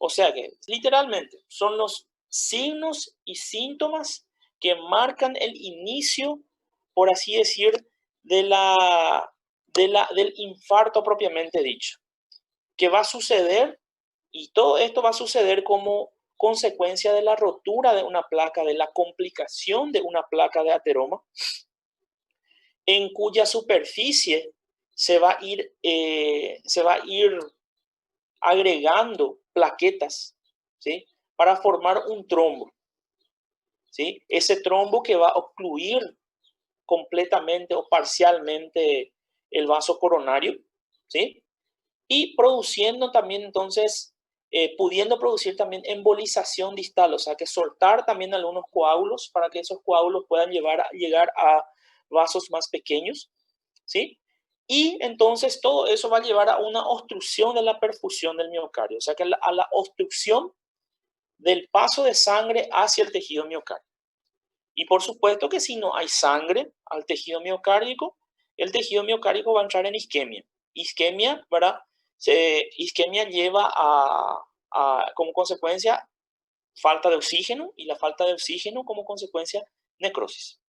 O sea que, literalmente, son los signos y síntomas que marcan el inicio, por así decir, de del infarto propiamente dicho, que va a suceder, y todo esto va a suceder como consecuencia de la rotura de una placa, de la complicación de una placa de ateroma, en cuya superficie se va a ir agregando plaquetas, ¿sí? Para formar un trombo, ¿sí? Ese trombo que va a ocluir completamente o parcialmente el vaso coronario, ¿sí? Y produciendo también entonces, pudiendo producir también embolización distal, o sea que soltar también algunos coágulos para que esos coágulos puedan llegar a vasos más pequeños, ¿sí? Y entonces todo eso va a llevar a una obstrucción de la perfusión del miocardio, o sea que a la obstrucción del paso de sangre hacia el tejido miocárdico. Y por supuesto que si no hay sangre al tejido miocárdico, el tejido miocárdico va a entrar en isquemia. Isquemia, ¿verdad? Isquemia lleva como consecuencia falta de oxígeno y la falta de oxígeno como consecuencia necrosis.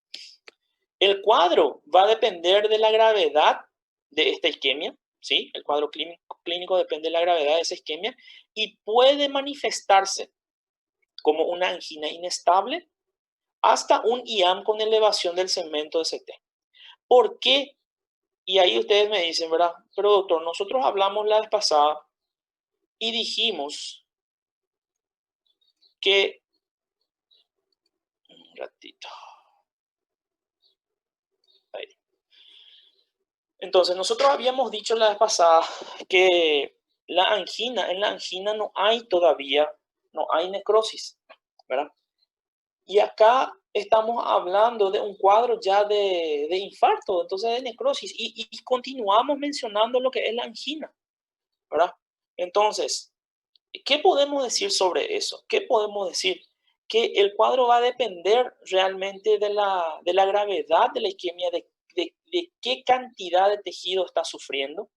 El cuadro va a depender de la gravedad de esta isquemia, ¿sí? El cuadro clínico depende de la gravedad de esa isquemia y puede manifestarse como una angina inestable hasta un IAM con elevación del segmento de CT. ¿Por qué? Y ahí ustedes me dicen, ¿verdad? Pero doctor, nosotros hablamos la vez pasada y dijimos que... Un ratito. Ahí. Entonces, nosotros habíamos dicho la vez pasada que en la angina no hay todavía, no hay necrosis, ¿verdad? Y acá estamos hablando de un cuadro ya de infarto, entonces de necrosis, y continuamos mencionando lo que es la angina, ¿verdad? Entonces, ¿qué podemos decir sobre eso? ¿Qué podemos decir? Que el cuadro va a depender realmente de la gravedad de la isquemia, de qué cantidad de tejido está sufriendo,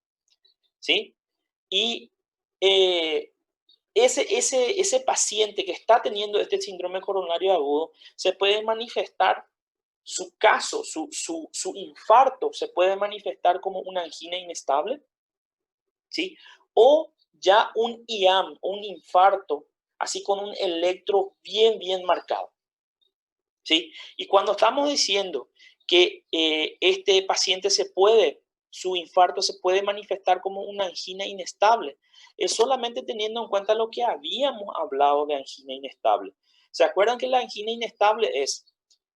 ¿sí? Y eh, ese paciente que está teniendo este síndrome coronario agudo se puede manifestar, su caso, su infarto se puede manifestar como una angina inestable, ¿sí? O ya un IAM, un infarto, así con un electro bien marcado, ¿sí? Y cuando estamos diciendo que este paciente su infarto se puede manifestar como una angina inestable, es solamente teniendo en cuenta lo que habíamos hablado de angina inestable. ¿Se acuerdan que la angina inestable es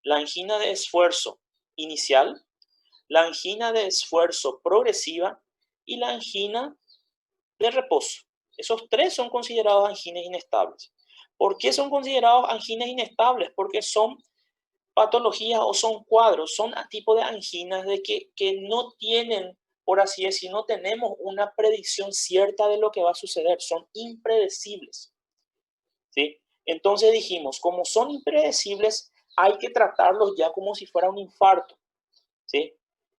la angina de esfuerzo inicial, la angina de esfuerzo progresiva y la angina de reposo? Esos tres son considerados anginas inestables. ¿Por qué son considerados anginas inestables? Porque son patologías o son cuadros, son tipos de anginas que no tienen, por así decir, no tenemos una predicción cierta de lo que va a suceder, son impredecibles, ¿sí? Entonces dijimos, como son impredecibles, hay que tratarlos ya como si fuera un infarto, ¿sí?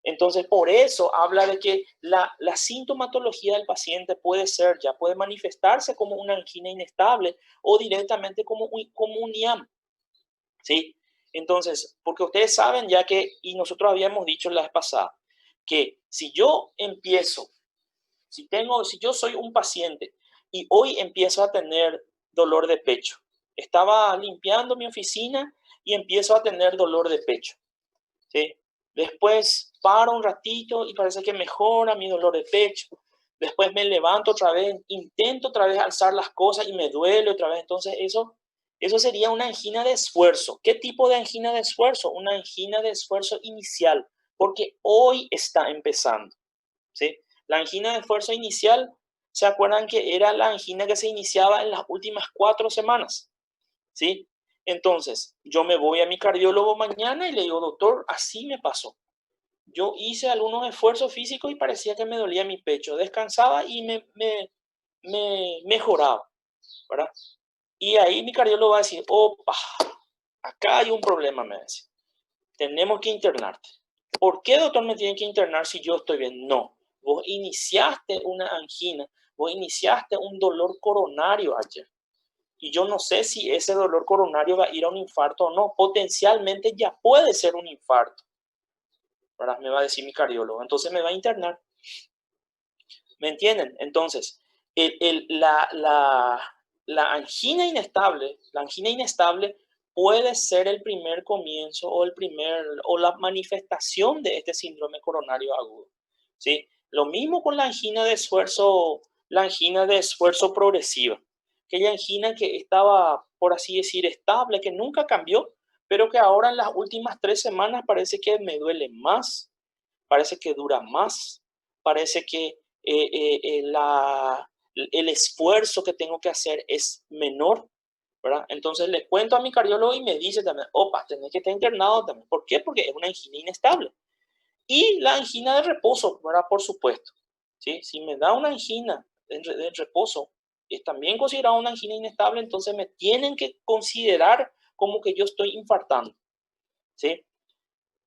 Entonces, por eso habla de que la sintomatología del paciente puede manifestarse como una angina inestable o directamente como un IAM, ¿sí? Entonces, porque ustedes saben ya que, y nosotros habíamos dicho la vez pasada, que si yo empiezo, si yo soy un paciente y hoy empiezo a tener dolor de pecho, estaba limpiando mi oficina y empiezo a tener dolor de pecho, ¿sí? Después paro un ratito y parece que mejora mi dolor de pecho. Después me levanto otra vez, intento otra vez alzar las cosas y me duele otra vez. Entonces eso sería una angina de esfuerzo. ¿Qué tipo de angina de esfuerzo? Una angina de esfuerzo inicial, porque hoy está empezando, ¿sí? La angina de esfuerzo inicial, ¿se acuerdan que era la angina que se iniciaba en las últimas 4 semanas? ¿Sí? Entonces, yo me voy a mi cardiólogo mañana y le digo, doctor, así me pasó. Yo hice algunos esfuerzos físicos y parecía que me dolía mi pecho. Descansaba y me mejoraba, ¿verdad? Y ahí mi cardiólogo va a decir, opa, acá hay un problema, me dice. Tenemos que internarte. ¿Por qué, doctor, me tienen que internar si yo estoy bien? No, vos iniciaste una angina vos iniciaste un dolor coronario ayer. Y yo no sé si ese dolor coronario va a ir a un infarto o no. Potencialmente ya puede ser un infarto, ¿verdad? Me va a decir mi cardiólogo. Entonces me va a internar. ¿Me entienden? Entonces, la angina inestable puede ser el primer comienzo o la manifestación de este síndrome coronario agudo. ¿Sí? Lo mismo con la angina de esfuerzo progresiva. Aquella angina que estaba, por así decir, estable, que nunca cambió, pero que ahora en las últimas 3 semanas parece que me duele más, parece que dura más, parece que el esfuerzo que tengo que hacer es menor, ¿verdad? Entonces le cuento a mi cardiólogo y me dice también, opa, tenés que estar internado también. ¿Por qué? Porque es una angina inestable. Y la angina de reposo, ¿verdad? Por supuesto. ¿Sí? Si me da una angina de reposo, es también considerada una angina inestable, entonces me tienen que considerar como que yo estoy infartando. ¿Sí?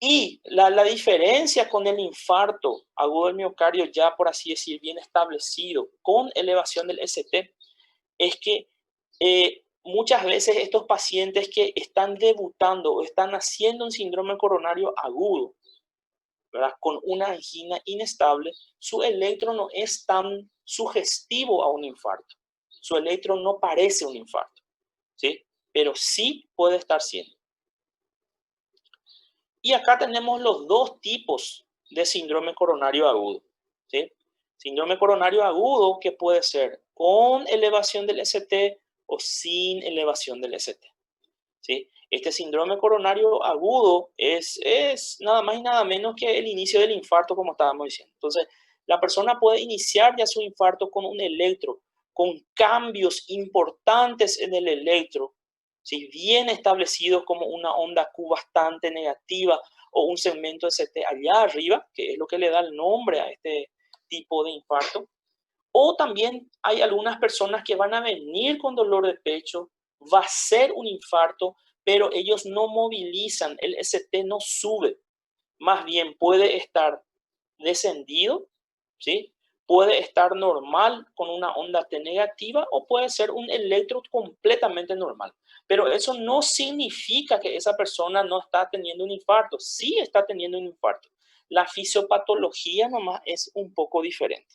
Y la diferencia con el infarto agudo del miocardio, ya por así decir, bien establecido, con elevación del ST, es que muchas veces estos pacientes que están debutando o están haciendo un síndrome coronario agudo, ¿verdad? Con una angina inestable, su electro no es tan sugestivo a un infarto. Su electro no parece un infarto, ¿sí? Pero sí puede estar siendo. Y acá tenemos los dos tipos de síndrome coronario agudo, ¿sí? Síndrome coronario agudo que puede ser con elevación del ST o sin elevación del ST, ¿sí? Este síndrome coronario agudo es nada más y nada menos que el inicio del infarto, como estábamos diciendo. Entonces, la persona puede iniciar ya su infarto con un electro, con cambios importantes en el electro, ¿sí? Bien establecidos como una onda Q bastante negativa o un segmento ST allá arriba, que es lo que le da el nombre a este tipo de infarto. O también hay algunas personas que van a venir con dolor de pecho, va a ser un infarto, pero ellos no movilizan, el ST no sube, más bien puede estar descendido, ¿sí? Puede estar normal con una onda T negativa o puede ser un electro completamente normal. Pero eso no significa que esa persona no está teniendo un infarto. Sí está teniendo un infarto. La fisiopatología nomás es un poco diferente.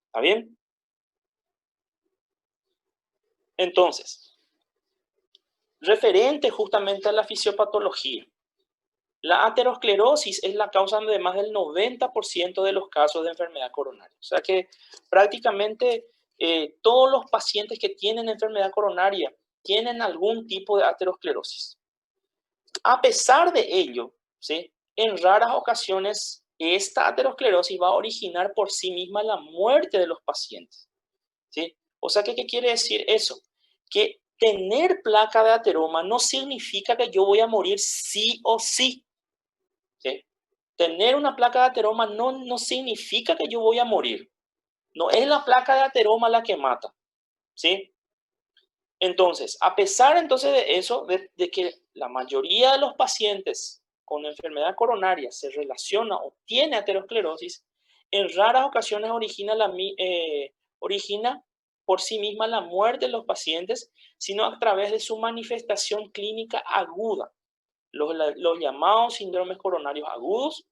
¿Está bien? Entonces, referente justamente a la fisiopatología, la aterosclerosis es la causa de más del 90% de los casos de enfermedad coronaria. O sea que prácticamente todos los pacientes que tienen enfermedad coronaria tienen algún tipo de aterosclerosis. A pesar de ello, ¿sí? En raras ocasiones esta aterosclerosis va a originar por sí misma la muerte de los pacientes, ¿sí? O sea, ¿qué quiere decir eso? Que tener placa de ateroma no significa que yo voy a morir sí o sí, ¿sí? Tener una placa de ateroma no significa que yo voy a morir. No es la placa de ateroma la que mata, ¿sí? Entonces, a pesar entonces de eso, de que la mayoría de los pacientes con enfermedad coronaria se relaciona o tiene aterosclerosis, en raras ocasiones origina por sí misma la muerte de los pacientes, sino a través de su manifestación clínica aguda, los llamados síndromes coronarios agudos,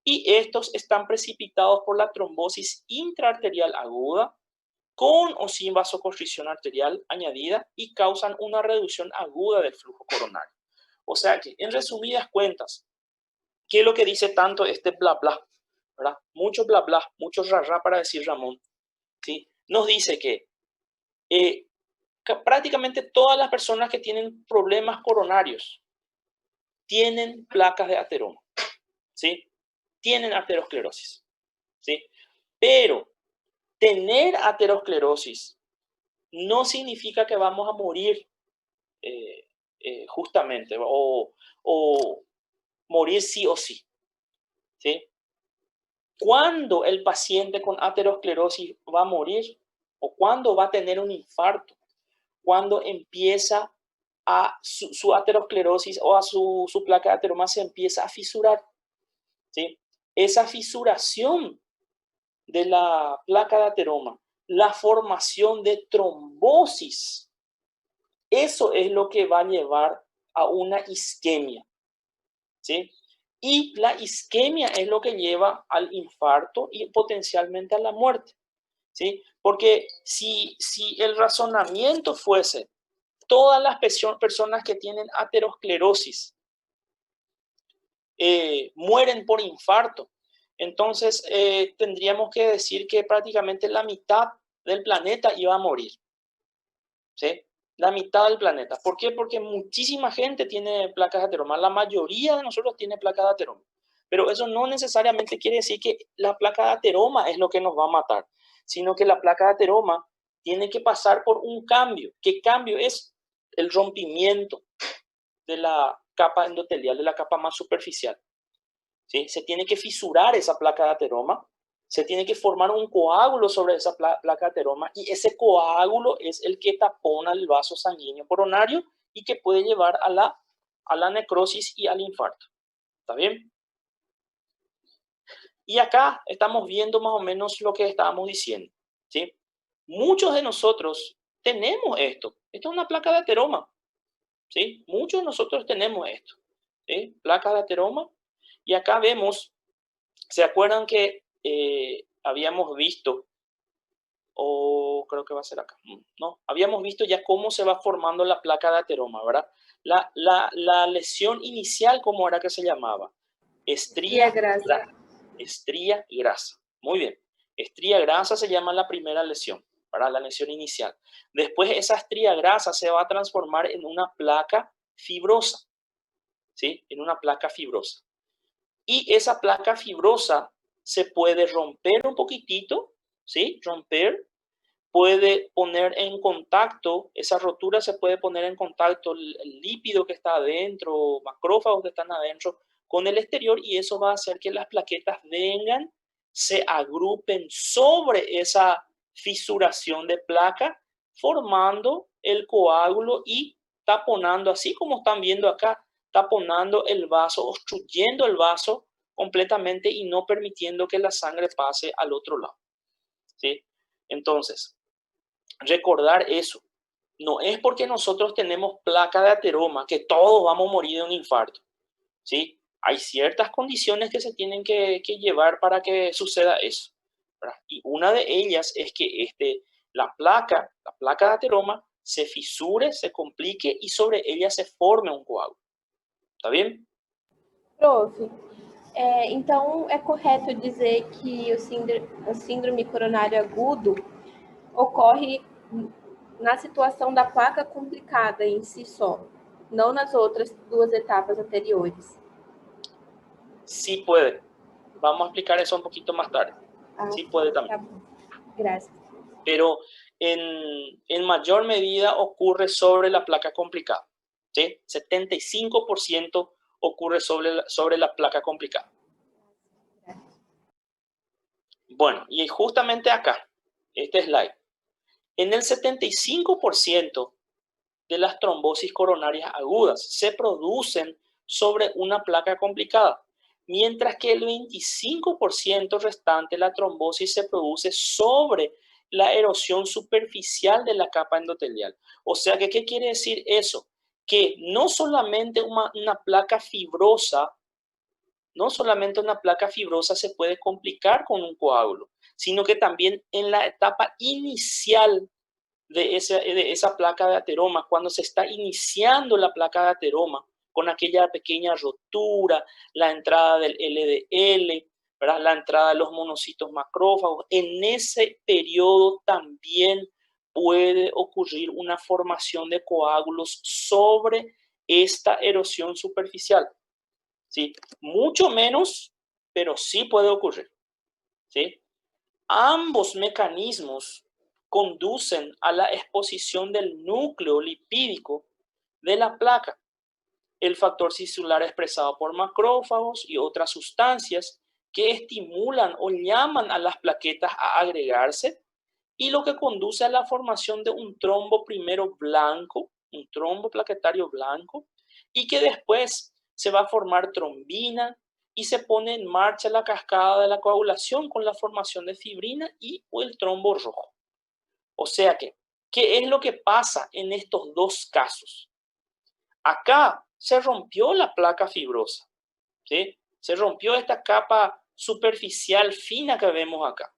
y estos están precipitados por la trombosis intraarterial aguda, con o sin vasoconstricción arterial añadida y causan una reducción aguda del flujo coronario. O sea que, en resumidas cuentas, ¿qué es lo que dice tanto este bla bla? ¿Verdad? Mucho bla bla, mucho rara para decir Ramón. ¿Sí? Nos dice que prácticamente todas las personas que tienen problemas coronarios tienen placas de ateroma, ¿sí? Tienen aterosclerosis, ¿sí? Pero tener aterosclerosis no significa que vamos a morir justamente o morir sí o sí, ¿sí? ¿Cuándo el paciente con aterosclerosis va a morir o cuándo va a tener un infarto? Cuando empieza a su aterosclerosis o a su placa de ateroma se empieza a fisurar, ¿sí? Esa fisuración de la placa de ateroma la formación de trombosis. Eso es lo que va a llevar a una isquemia, ¿sí? Y la isquemia es lo que lleva al infarto y potencialmente a la muerte, ¿sí? Porque si el razonamiento fuese todas las personas que tienen aterosclerosis mueren por infarto, entonces tendríamos que decir que prácticamente la mitad del planeta iba a morir, ¿sí? La mitad del planeta. ¿Por qué? Porque muchísima gente tiene placas de ateroma. La mayoría de nosotros tiene placas de ateroma. Pero eso no necesariamente quiere decir que la placa de ateroma es lo que nos va a matar, sino que la placa de ateroma tiene que pasar por un cambio. ¿Qué cambio es? El rompimiento de la capa endotelial, de la capa más superficial, ¿sí? Se tiene que fisurar esa placa de ateroma, se tiene que formar un coágulo sobre esa placa de ateroma y ese coágulo es el que tapona el vaso sanguíneo coronario y que puede llevar a la necrosis y al infarto. ¿Está bien? Y acá estamos viendo más o menos lo que estábamos diciendo, ¿sí? Muchos de nosotros tenemos esto. Esto es una placa de ateroma, ¿sí? Muchos de nosotros tenemos esto, ¿sí? Placa de ateroma. Y acá vemos, ¿se acuerdan que habíamos visto, o creo que va a ser acá, no, habíamos visto ya cómo se va formando la placa de ateroma, ¿verdad? La lesión inicial, ¿cómo era que se llamaba? Estría grasa. Estría grasa. Muy bien. Estría grasa se llama la primera lesión, ¿verdad? La lesión inicial. Después esa estría grasa se va a transformar en una placa fibrosa, ¿sí? En una placa fibrosa. Y esa placa fibrosa se puede romper un poquitito, ¿sí? Romper, puede poner en contacto, esa rotura se puede poner en contacto el lípido que está adentro, macrófagos que están adentro, con el exterior y eso va a hacer que las plaquetas vengan, se agrupen sobre esa fisuración de placa, formando el coágulo y taponando, así como están viendo acá, taponando el vaso, obstruyendo el vaso completamente y no permitiendo que la sangre pase al otro lado, ¿sí? Entonces, recordar eso. No es porque nosotros tenemos placa de ateroma que todos vamos a morir de un infarto, ¿sí? Hay ciertas condiciones que se tienen que llevar para que suceda eso, ¿verdad? Y una de ellas es que la placa de ateroma se fisure, se complique y sobre ella se forme un coágulo. ¿Está bien? Prof, então é correto dizer que o síndrome coronário agudo ocorre na situação da placa complicada em si só, não nas outras duas etapas anteriores. Sí puede. Vamos a explicar eso un poquito más tarde. Sí puede también. Tá bom. Gracias. Pero en mayor medida ocurre sobre la placa complicada, ¿sí? 75% ocurre sobre la placa complicada. Bueno, y justamente acá, este slide, en el 75% de las trombosis coronarias agudas se producen sobre una placa complicada, mientras que el 25% restante de la trombosis se produce sobre la erosión superficial de la capa endotelial. O sea, que, ¿qué quiere decir eso? Que no solamente una placa fibrosa, no solamente una placa fibrosa se puede complicar con un coágulo, sino que también en la etapa inicial de esa placa de ateroma, cuando se está iniciando la placa de ateroma, con aquella pequeña rotura, la entrada del LDL, ¿verdad? La entrada de los monocitos macrófagos, en ese periodo también puede ocurrir una formación de coágulos sobre esta erosión superficial, ¿sí? Mucho menos, pero sí puede ocurrir, ¿sí? Ambos mecanismos conducen a la exposición del núcleo lipídico de la placa, el factor cisular expresado por macrófagos y otras sustancias que estimulan o llaman a las plaquetas a agregarse y lo que conduce a la formación de un trombo primero blanco, un trombo plaquetario blanco, y que después se va a formar trombina y se pone en marcha la cascada de la coagulación con la formación de fibrina y o el trombo rojo. O sea que, ¿qué es lo que pasa en estos dos casos? Acá se rompió la placa fibrosa, ¿sí? Se rompió esta capa superficial fina que vemos acá.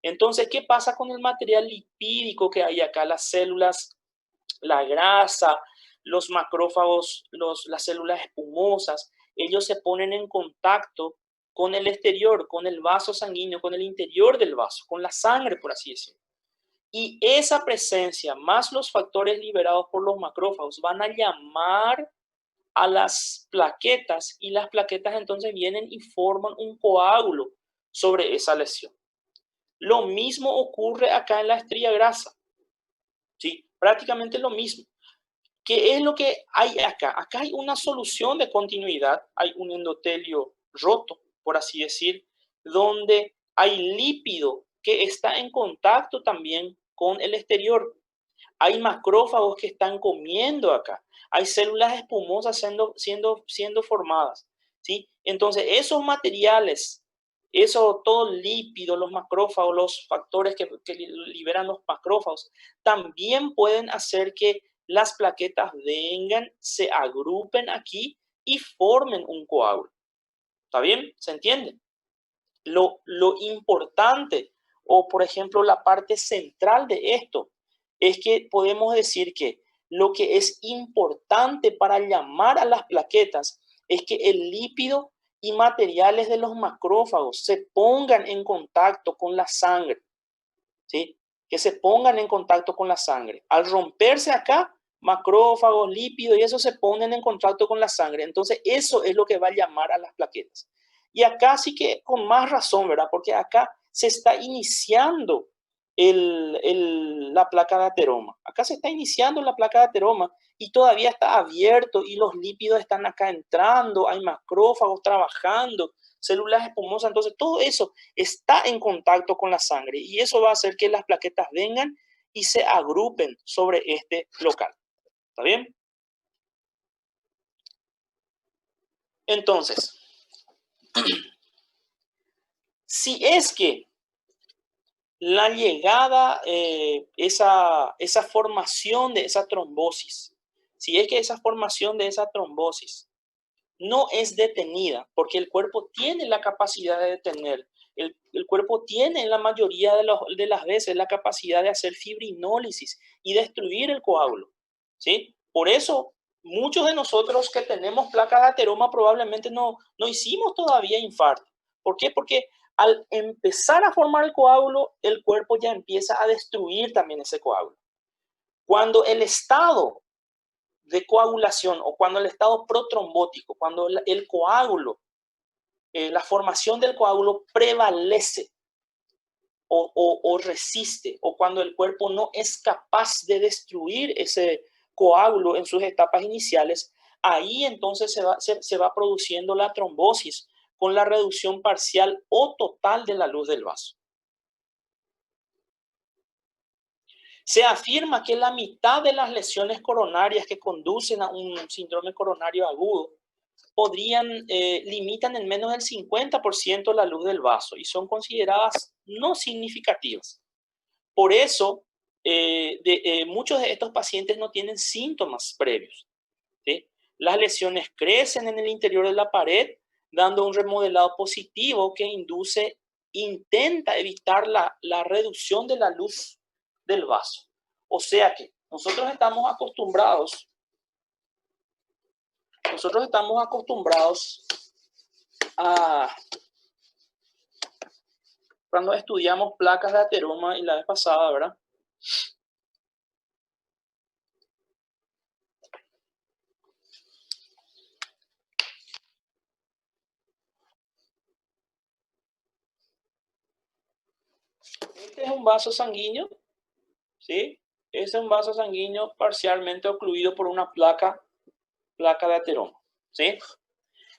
Entonces, ¿qué pasa con el material lipídico que hay acá? Las células, la grasa, los macrófagos, las células espumosas, ellos se ponen en contacto con el exterior, con el vaso sanguíneo, con el interior del vaso, con la sangre, por así decirlo. Y esa presencia, más los factores liberados por los macrófagos, van a llamar a las plaquetas y las plaquetas entonces vienen y forman un coágulo sobre esa lesión. Lo mismo ocurre acá en la estría grasa, ¿sí? Prácticamente lo mismo. ¿Qué es lo que hay acá? Acá hay una solución de continuidad, hay un endotelio roto, por así decir, donde hay lípido que está en contacto también con el exterior. Hay macrófagos que están comiendo acá. Hay células espumosas siendo formadas, ¿sí? Entonces, esos materiales, todo el lípido, los macrófagos, los factores que liberan los macrófagos, también pueden hacer que las plaquetas vengan, se agrupen aquí y formen un coágulo. ¿Está bien? ¿Se entiende? Lo importante, o por ejemplo, la parte central de esto, es que podemos decir que lo que es importante para llamar a las plaquetas es que el lípido y materiales de los macrófagos se pongan en contacto con la sangre, ¿sí? Que se pongan en contacto con la sangre. Al romperse acá, macrófagos, lípidos y eso se ponen en contacto con la sangre. Entonces, eso es lo que va a llamar a las plaquetas. Y acá sí que con más razón, ¿verdad? Porque acá se está iniciando la placa de ateroma. Acá se está iniciando la placa de ateroma y todavía está abierto y los lípidos están acá entrando, hay macrófagos trabajando, células espumosas, entonces todo eso está en contacto con la sangre y eso va a hacer que las plaquetas vengan y se agrupen sobre este local. ¿Está bien? Entonces, si es que la llegada, esa formación de esa trombosis, si es que esa formación de esa trombosis no es detenida, porque el cuerpo tiene la capacidad de detener, el cuerpo tiene en la mayoría de las veces la capacidad de hacer fibrinólisis y destruir el coágulo, ¿sí? Por eso, muchos de nosotros que tenemos placas de ateroma probablemente no hicimos todavía infarto. ¿Por qué? Porque al empezar a formar el coágulo, el cuerpo ya empieza a destruir también ese coágulo. Cuando el estado de coagulación o cuando el estado protrombótico, cuando el coágulo, la formación del coágulo prevalece o resiste, o cuando el cuerpo no es capaz de destruir ese coágulo en sus etapas iniciales, ahí entonces se va produciendo la trombosis con la reducción parcial o total de la luz del vaso. Se afirma que la mitad de las lesiones coronarias que conducen a un síndrome coronario agudo limitan en menos del 50% la luz del vaso y son consideradas no significativas. Por eso, muchos de estos pacientes no tienen síntomas previos, ¿sí? Las lesiones crecen en el interior de la pared, dando un remodelado positivo que intenta evitar la reducción de la luz del vaso. O sea que nosotros estamos acostumbrados a, cuando estudiamos placas de ateroma y la vez pasada, ¿verdad? Este es un vaso sanguíneo, ¿sí? Este es un vaso sanguíneo parcialmente ocluido por una placa de ateroma, ¿sí?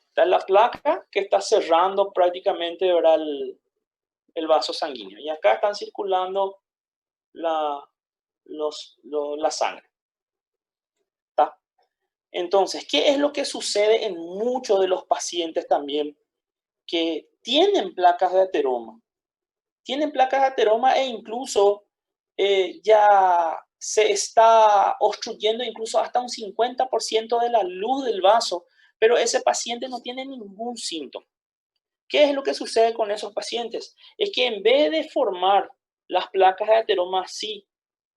Esta es la placa que está cerrando prácticamente, ¿verdad? El vaso sanguíneo. Y acá están circulando la sangre. ¿Está? Entonces, ¿qué es lo que sucede en muchos de los pacientes también que tienen placas de ateroma? Tienen placas de ateroma e incluso ya se está obstruyendo incluso hasta un 50% de la luz del vaso, pero ese paciente no tiene ningún síntoma. ¿Qué es lo que sucede con esos pacientes? Es que en vez de formar las placas de ateroma así,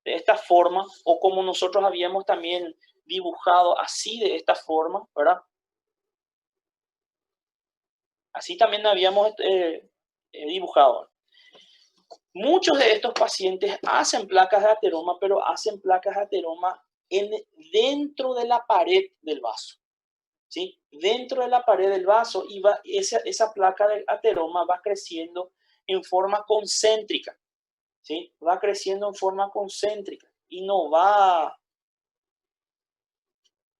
de esta forma, o como nosotros habíamos también dibujado así, de esta forma, ¿verdad? Así también habíamos dibujado. Muchos de estos pacientes hacen placas de ateroma, pero hacen placas de ateroma dentro de la pared del vaso, ¿sí? Dentro de la pared del vaso, y esa placa de ateroma va creciendo en forma concéntrica, ¿sí? Va creciendo en forma concéntrica y no va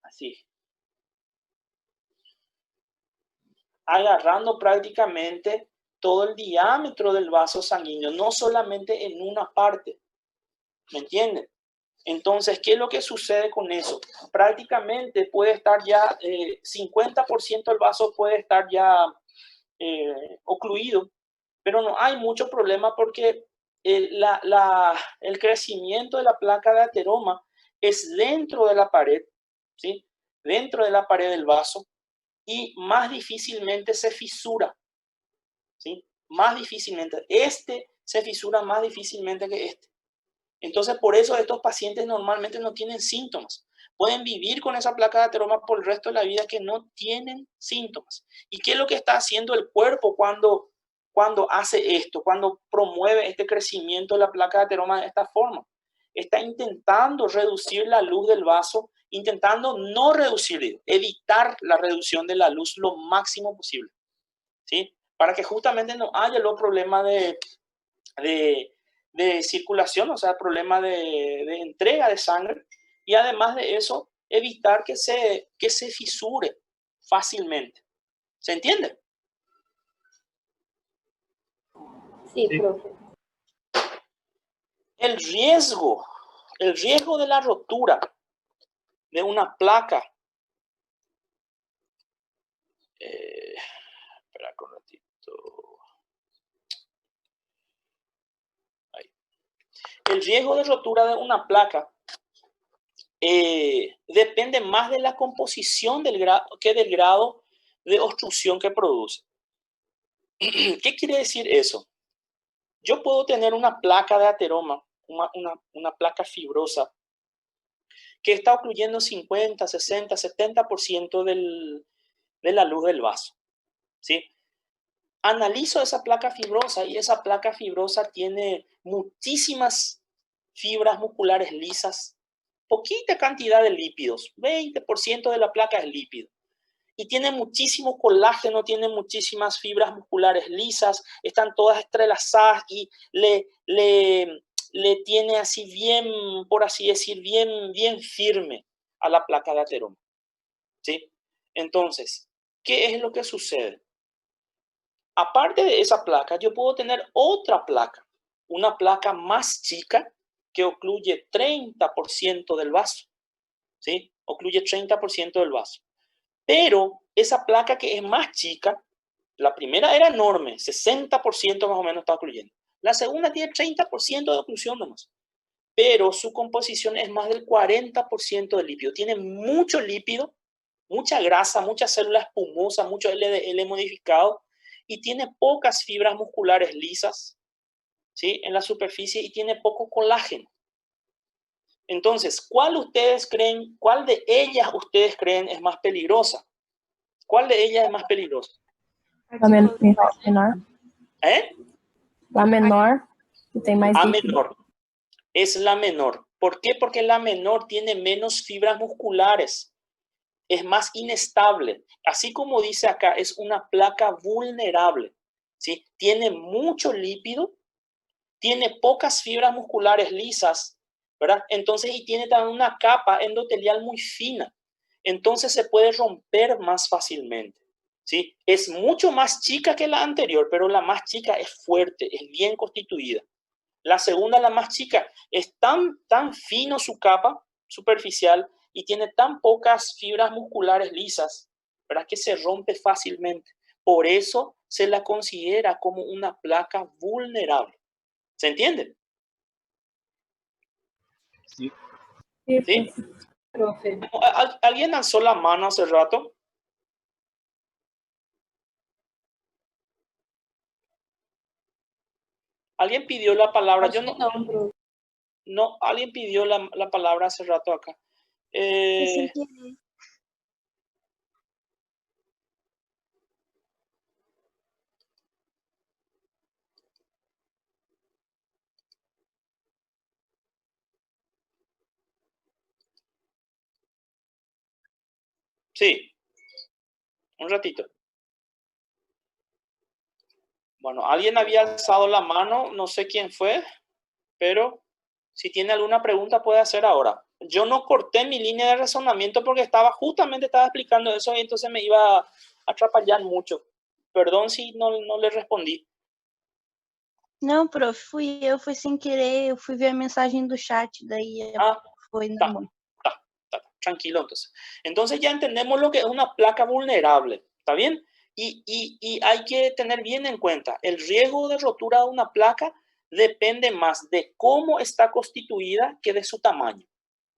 así, agarrando prácticamente todo el diámetro del vaso sanguíneo, no solamente en una parte, ¿me entienden? Entonces, ¿qué es lo que sucede con eso? Prácticamente puede estar ya, 50% del vaso puede estar ya ocluido, pero no hay mucho problema porque el crecimiento de la placa de ateroma es dentro de la pared, ¿sí? Dentro de la pared del vaso, y más difícilmente se fisura, ¿sí? Más difícilmente. Este se fisura más difícilmente que este. Entonces, por eso estos pacientes normalmente no tienen síntomas. Pueden vivir con esa placa de ateroma por el resto de la vida que no tienen síntomas. ¿Y qué es lo que está haciendo el cuerpo cuando hace esto, cuando promueve este crecimiento de la placa de ateroma de esta forma? Está intentando reducir la luz del vaso, intentando no reducir, evitar la reducción de la luz lo máximo posible, ¿sí? Para que justamente no haya los problemas de circulación, o sea, problema de entrega de sangre, y además de eso, evitar que se fisure fácilmente. ¿Se entiende? Sí, profe. El riesgo de la rotura de una placa, espera un ratito. Ahí. El riesgo de rotura de una placa depende más de la composición del grado que del grado de obstrucción que produce. ¿Qué quiere decir eso? Yo puedo tener una placa de ateroma, una placa fibrosa, que está ocluyendo 50, 60, 70% de la luz del vaso, ¿sí? Analizo esa placa fibrosa y esa placa fibrosa tiene muchísimas fibras musculares lisas, poquita cantidad de lípidos, 20% de la placa es lípido. Y tiene muchísimo colágeno, tiene muchísimas fibras musculares lisas, están todas entrelazadas y le tiene así bien, por así decir, bien firme a la placa de ateroma, ¿sí? Entonces, ¿qué es lo que sucede? Aparte de esa placa, yo puedo tener otra placa, una placa más chica que ocluye 30% del vaso, ¿sí? Ocluye 30% del vaso. Pero esa placa que es más chica, la primera era enorme, 60% más o menos está ocluyendo. La segunda tiene 30% de oclusión nomás, pero su composición es más del 40% de lípido. Tiene mucho lípido, mucha grasa, mucha célula espumosa, mucho LDL modificado, y tiene pocas fibras musculares lisas, ¿sí? En la superficie, y tiene poco colágeno. Entonces, ¿cuál de ellas ustedes creen es más peligrosa? ¿Cuál de ellas es más peligrosa? La menor. ¿Eh? La menor, que tem mais A líquido. menor. Es la menor. ¿Por qué? Porque la menor tiene menos fibras musculares. Es más inestable. Así como dice acá, es una placa vulnerable, ¿sí? Tiene mucho lípido, tiene pocas fibras musculares lisas, ¿verdad? Entonces, y tiene también una capa endotelial muy fina. Entonces se puede romper más fácilmente, ¿sí? Es mucho más chica que la anterior, pero la más chica es fuerte, es bien constituida. La segunda, la más chica, es tan fino su capa superficial y tiene tan pocas fibras musculares lisas, ¿verdad? Que se rompe fácilmente. Por eso se la considera como una placa vulnerable. ¿Se entiende? Sí, ¿Sí? Profe. ¿Alguien alzó la mano hace rato? ¿Alguien pidió la palabra? Yo Acho que não, profe. no, alguien pidió la palabra hace rato acá. Fue sin querer. Sí, un ratito. Bueno, alguien había alzado la mano, no sé quién fue, pero si tiene alguna pregunta puede hacer ahora. Yo no corté mi línea de razonamiento porque justamente estaba explicando eso y entonces me iba a atrapalhar mucho. Perdón si no le respondí. Não, prof, fui sem querer, eu fui ver a mensagem do chat, daí foi normal. Tranquilo entonces. Entonces ya entendemos lo que es una placa vulnerable, ¿está bien? Y hay que tener bien en cuenta, el riesgo de rotura de una placa depende más de cómo está constituida que de su tamaño,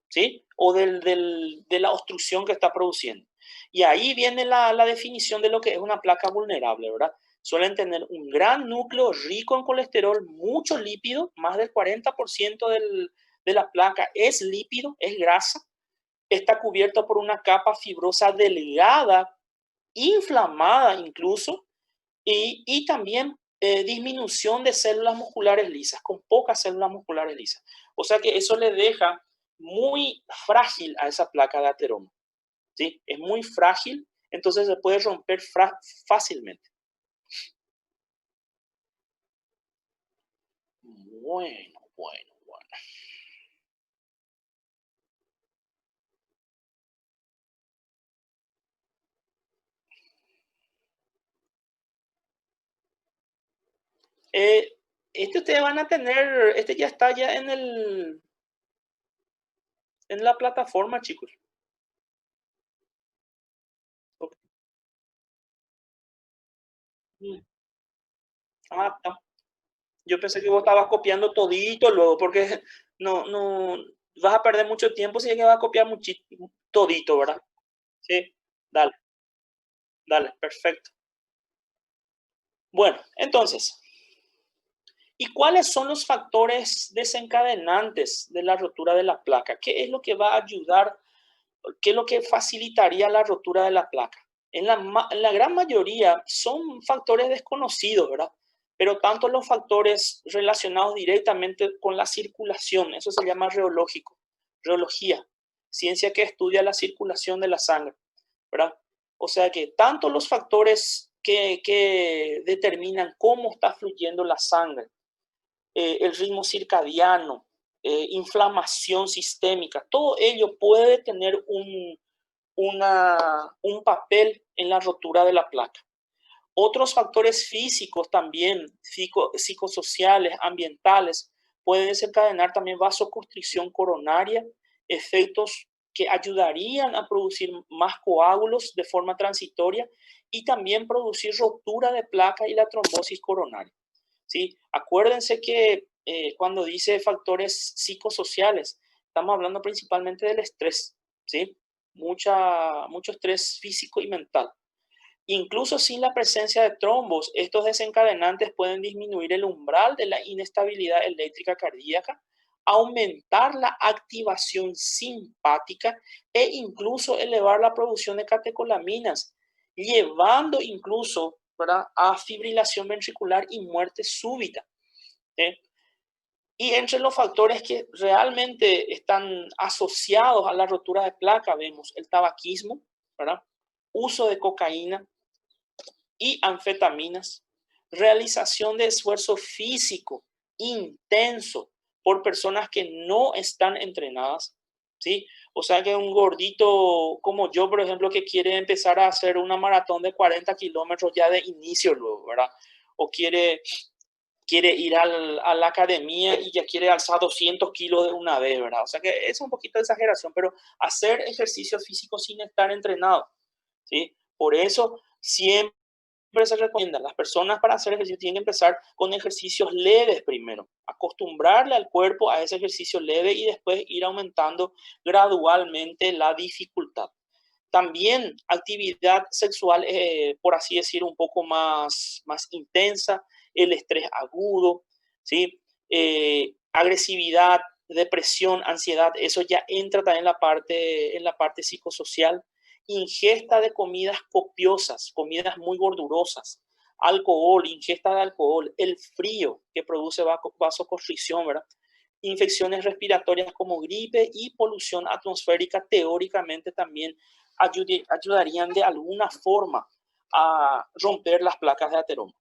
¿sí? O de la obstrucción que está produciendo. Y ahí viene la definición de lo que es una placa vulnerable, ¿verdad? Suelen tener un gran núcleo rico en colesterol, mucho lípido, más del 40% de la placa es lípido, es grasa. Está cubierto por una capa fibrosa delgada, inflamada incluso, y también disminución de células musculares lisas, con pocas células musculares lisas. O sea que eso le deja muy frágil a esa placa de ateroma. ¿Sí? Es muy frágil, entonces se puede romper fácilmente. Bueno. Este ustedes van a tener, este ya está ya en la plataforma, chicos. Okay. Está. Yo pensé que vos estabas copiando todito luego, porque no vas a perder mucho tiempo si es que vas a copiar todito, ¿verdad? Sí, dale, perfecto. Bueno, entonces, ¿y cuáles son los factores desencadenantes de la rotura de la placa? ¿Qué es lo que va a ayudar? ¿Qué es lo que facilitaría la rotura de la placa? En la gran mayoría son factores desconocidos, ¿verdad? Pero tanto los factores relacionados directamente con la circulación, eso se llama reología, ciencia que estudia la circulación de la sangre, ¿verdad? O sea que tanto los factores que determinan cómo está fluyendo la sangre, el ritmo circadiano, inflamación sistémica, todo ello puede tener un papel en la rotura de la placa. Otros factores físicos también, psicosociales, ambientales, pueden desencadenar también vasoconstricción coronaria, efectos que ayudarían a producir más coágulos de forma transitoria y también producir rotura de placa y la trombosis coronaria. ¿Sí? Acuérdense que cuando dice factores psicosociales, estamos hablando principalmente del estrés, ¿sí? Mucho estrés físico y mental. Incluso sin la presencia de trombos, estos desencadenantes pueden disminuir el umbral de la inestabilidad eléctrica cardíaca, aumentar la activación simpática e incluso elevar la producción de catecolaminas, llevando incluso, ¿verdad?, a fibrilación ventricular y muerte súbita. ¿Sí? Y entre los factores que realmente están asociados a la rotura de placa vemos el tabaquismo, ¿verdad?, uso de cocaína y anfetaminas, realización de esfuerzo físico intenso por personas que no están entrenadas, ¿sí? O sea que un gordito como yo, por ejemplo, que quiere empezar a hacer una maratón de 40 kilómetros ya de inicio luego, ¿verdad? O quiere ir a la academia y ya quiere alzar 200 kilos de una vez, ¿verdad? O sea que es un poquito de exageración, pero hacer ejercicio físico sin estar entrenado, ¿sí? Por eso siempre se recomienda, las personas para hacer ejercicio tienen que empezar con ejercicios leves primero, acostumbrarle al cuerpo a ese ejercicio leve y después ir aumentando gradualmente la dificultad. También actividad sexual, por así decir, un poco más intensa, el estrés agudo, ¿sí? Agresividad, depresión, ansiedad, eso ya entra también en la parte psicosocial. Ingesta de comidas copiosas, comidas muy gordurosas, alcohol, ingesta de alcohol, el frío que produce vasoconstricción, ¿verdad? Infecciones respiratorias como gripe y polución atmosférica teóricamente también ayudarían de alguna forma a romper las placas de ateroma.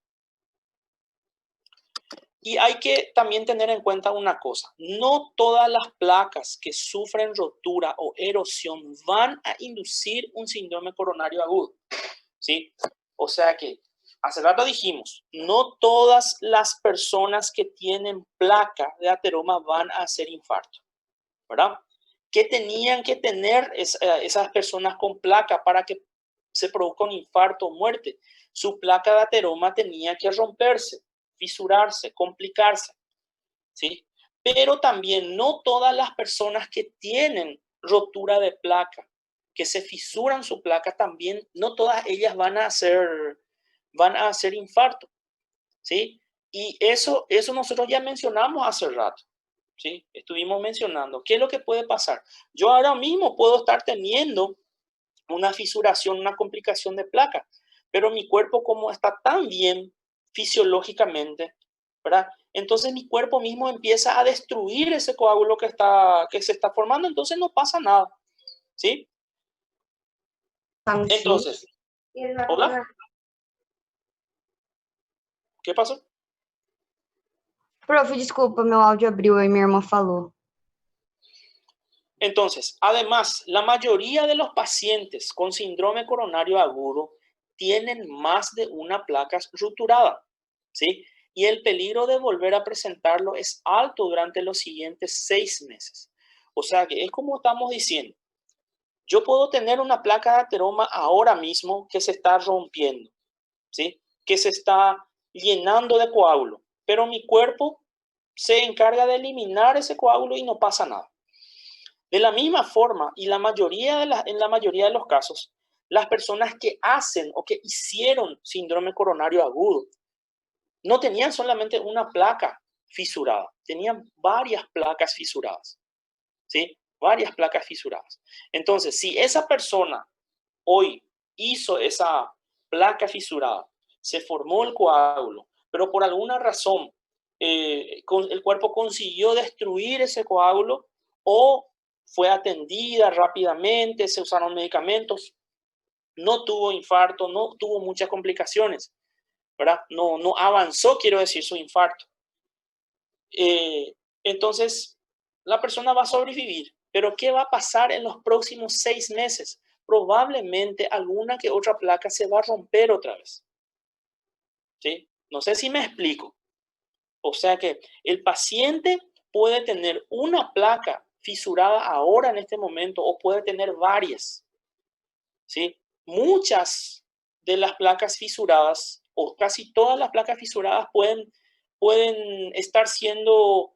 Y hay que también tener en cuenta una cosa, no todas las placas que sufren rotura o erosión van a inducir un síndrome coronario agudo, ¿sí? O sea que, hace rato dijimos, no todas las personas que tienen placa de ateroma van a hacer infarto, ¿verdad? ¿Qué tenían que tener esas personas con placa para que se produzca un infarto o muerte? Su placa de ateroma tenía que romperse, fisurarse, complicarse, ¿sí? Pero también no todas las personas que tienen rotura de placa, que se fisuran su placa también, no todas ellas van a hacer infarto, ¿sí? Y eso nosotros ya mencionamos hace rato. ¿Sí? Estuvimos mencionando. ¿Qué es lo que puede pasar? Yo ahora mismo puedo estar teniendo una fisuración, una complicación de placa, pero mi cuerpo como está tan bien fisiológicamente, ¿verdad? Entonces mi cuerpo mismo empieza a destruir ese coágulo que se está formando, entonces no pasa nada, ¿sí? Entonces, ¿hola? ¿Qué pasó? Prof, desculpa, meu áudio abriu e minha irmã falou. Entonces, además, la mayoría de los pacientes con síndrome coronario agudo tienen más de una placa rupturada, ¿sí? Y el peligro de volver a presentarlo es alto durante los siguientes 6 meses. O sea que es como estamos diciendo, yo puedo tener una placa de ateroma ahora mismo que se está rompiendo, ¿sí? Que se está llenando de coágulo, pero mi cuerpo se encarga de eliminar ese coágulo y no pasa nada. De la misma forma, y en la mayoría de los casos, las personas que hacen o que hicieron síndrome coronario agudo no tenían solamente una placa fisurada, tenían varias placas fisuradas, ¿sí? Varias placas fisuradas. Entonces, si esa persona hoy hizo esa placa fisurada, se formó el coágulo, pero por alguna razón el cuerpo consiguió destruir ese coágulo o fue atendida rápidamente, se usaron medicamentos, no tuvo infarto, no tuvo muchas complicaciones, ¿verdad? No avanzó, quiero decir, su infarto. Entonces, la persona va a sobrevivir, pero ¿qué va a pasar en los próximos 6 meses? Probablemente alguna que otra placa se va a romper otra vez, ¿sí? No sé si me explico. O sea que el paciente puede tener una placa fisurada ahora en este momento o puede tener varias, ¿sí? Muchas de las placas fisuradas o casi todas las placas fisuradas pueden estar siendo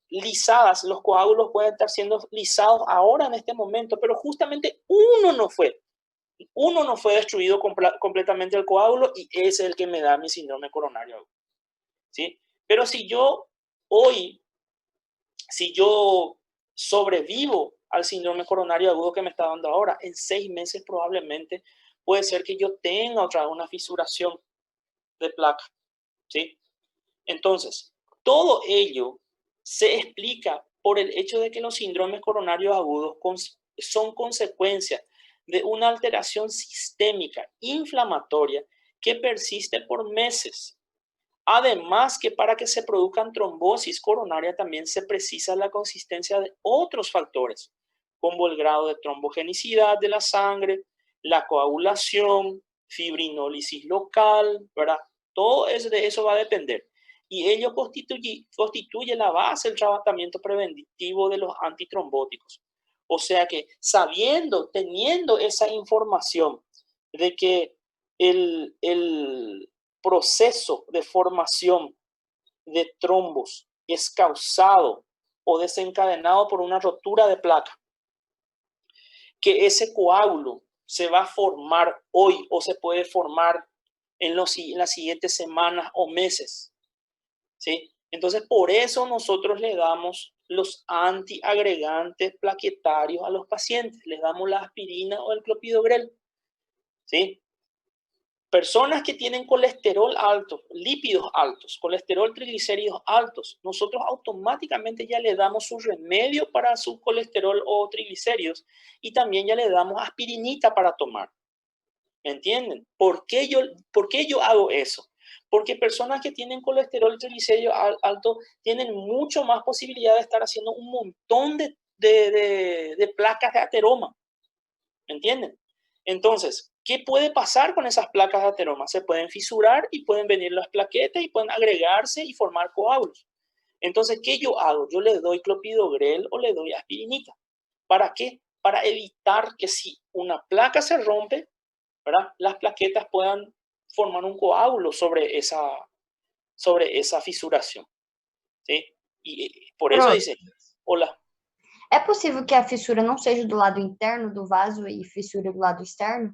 lisadas, los coágulos pueden estar siendo lisados ahora en este momento, pero justamente uno no fue destruido completamente el coágulo y ese es el que me da mi síndrome coronario, ¿sí? Pero si yo sobrevivo al síndrome coronario agudo que me está dando ahora, en 6 meses probablemente puede ser que yo tenga otra vez una fisuración de placa, ¿sí? Entonces, todo ello se explica por el hecho de que los síndromes coronarios agudos son consecuencia de una alteración sistémica inflamatoria que persiste por meses. Además que para que se produzcan trombosis coronaria también se precisa la consistencia de otros factores, como el grado de trombogenicidad de la sangre, la coagulación, fibrinólisis local, ¿verdad? Todo de eso va a depender. Y ello constituye la base del tratamiento preventivo de los antitrombóticos. O sea que teniendo esa información de que el proceso de formación de trombos es causado o desencadenado por una rotura de placa, que ese coágulo se va a formar hoy o se puede formar en las siguientes semanas o meses, ¿sí? Entonces, por eso nosotros le damos los antiagregantes plaquetarios a los pacientes. Les damos la aspirina o el clopidogrel, ¿sí? Personas que tienen colesterol alto, lípidos altos, colesterol, triglicéridos altos, nosotros automáticamente ya le damos su remedio para su colesterol o triglicéridos y también ya le damos aspirinita para tomar. ¿Me entienden? ¿Por qué yo hago eso? Porque personas que tienen colesterol y triglicéridos alto tienen mucho más posibilidad de estar haciendo un montón de placas de ateroma. ¿Me entienden? Entonces, ¿qué puede pasar con esas placas de ateroma? Se pueden fisurar y pueden venir las plaquetas y pueden agregarse y formar coágulos. Entonces, ¿qué yo hago? Yo le doy clopidogrel o le doy aspirinita. ¿Para qué? Para evitar que si una placa se rompe, ¿verdad?, las plaquetas puedan formar un coágulo sobre esa fisuración, ¿sí? Y por eso dice, hola. É possível que a fissura não seja do lado interno do vaso e fissure do lado externo?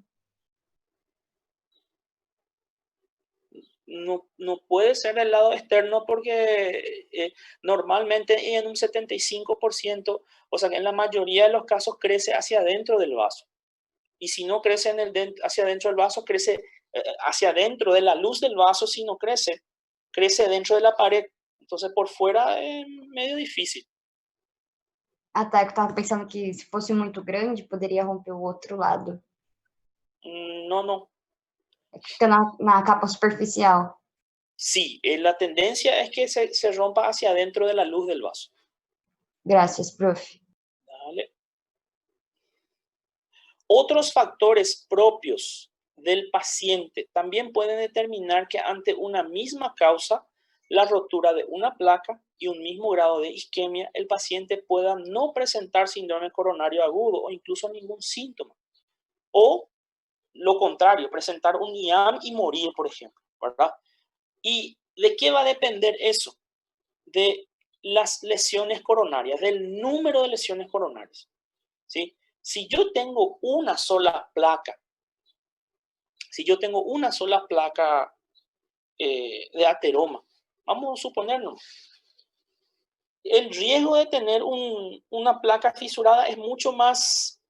No puede ser del lado externo porque normalmente en un 75%, o sea que en la mayoría de los casos crece hacia adentro del vaso. Y si no crece hacia adentro del vaso, crece hacia adentro de la luz del vaso. Si no crece, crece dentro de la pared. Entonces por fuera es medio difícil. Tá, eu estava pensando que se fosse muito grande, poderia romper o outro lado. No. Fica na capa superficial. Sí, la tendencia es que se rompa hacia adentro de la luz del vaso. Gracias, prof. Dale. Otros factores propios del paciente también pueden determinar que ante una misma causa, la rotura de una placa y un mismo grado de isquemia, el paciente pueda no presentar síndrome coronario agudo o incluso ningún síntoma. O lo contrario, presentar un IAM y morir, por ejemplo, ¿verdad? ¿Y de qué va a depender eso? De las lesiones coronarias, del número de lesiones coronarias, ¿sí? Si yo tengo una sola placa, de ateroma, vamos a suponernos, el riesgo de tener una placa fisurada es mucho más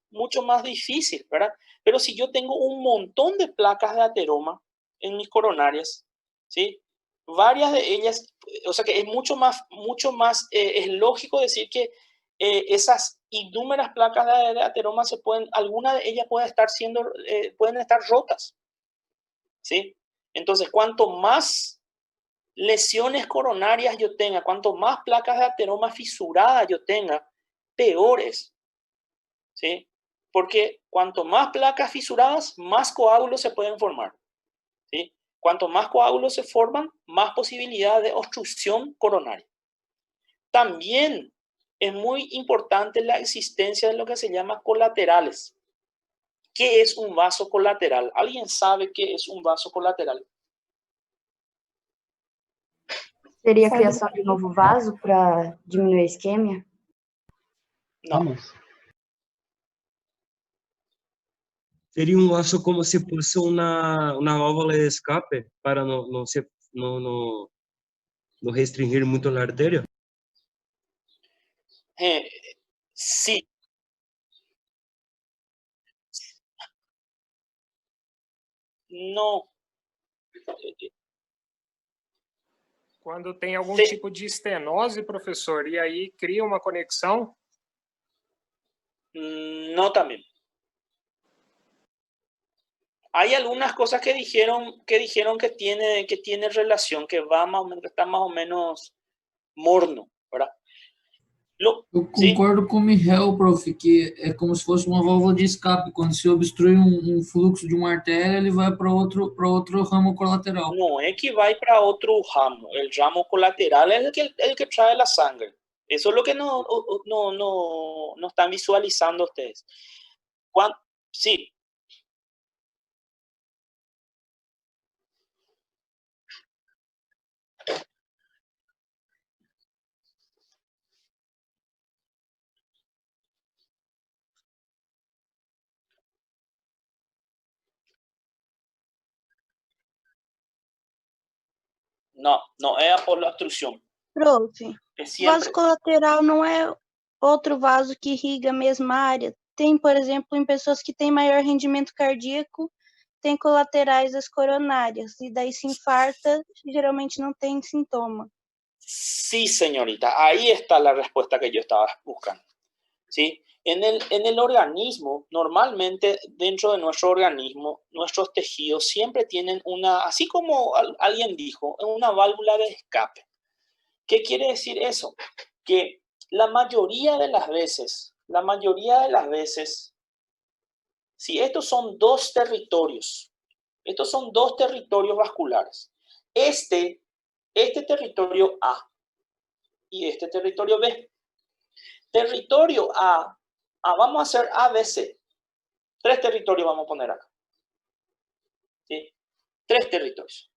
difícil, ¿verdad? Pero si yo tengo un montón de placas de ateroma en mis coronarias, ¿sí? Varias de ellas, o sea que es mucho más, es lógico decir que esas innúmeras placas de ateroma alguna de ellas pueden estar rotas, ¿sí? Entonces, cuanto más lesiones coronarias yo tenga, cuanto más placas de ateroma fisuradas yo tenga, peor es, ¿sí? Porque cuanto más placas fisuradas, más coágulos se pueden formar, ¿sí? Cuanto más coágulos se forman, más posibilidad de obstrucción coronaria. También es muy importante la existencia de lo que se llama colaterales. ¿Qué es un vaso colateral? ¿Alguien sabe qué es un vaso colateral? Seria a criação de novo vaso para diminuir a isquemia? Não. Seria um vaso como se fosse uma válvula de escape para não restringir muito a artéria? Sí. No. Quando tem algum tipo de estenose, professor, e aí cria uma conexão? No también. Hay algunas cosas que dijeron que tiene relación, que está más o menos morno, ¿verdad? Eu concordo com o Michel, prof, que é como se fosse uma válvula de escape. Quando se obstrui um fluxo de uma artéria, ele vai para outro ramo colateral. No es que va para otro ramo. El ramo colateral es el que trae la sangre. Eso es lo que no están visualizando ustedes. Sí. No, não é por obstrução. Prof, É sempre... vaso colateral não é outro vaso que irriga a mesma área? Tem, por exemplo, em pessoas que têm maior rendimento cardíaco, tem colaterais das coronárias, e daí se infarta, geralmente não tem sintoma. Sí, señorita, ahí está la respuesta que yo estaba buscando. ¿Sí? En el organismo, normalmente dentro de nuestro organismo, nuestros tejidos siempre tienen una, así como alguien dijo, una válvula de escape. ¿Qué quiere decir eso? Que la mayoría de las veces, si estos son dos territorios vasculares, este territorio A y este territorio B. Territorio A, vamos a hacer ABC. 3 territorios vamos a poner acá. ¿Sí? 3 territorios.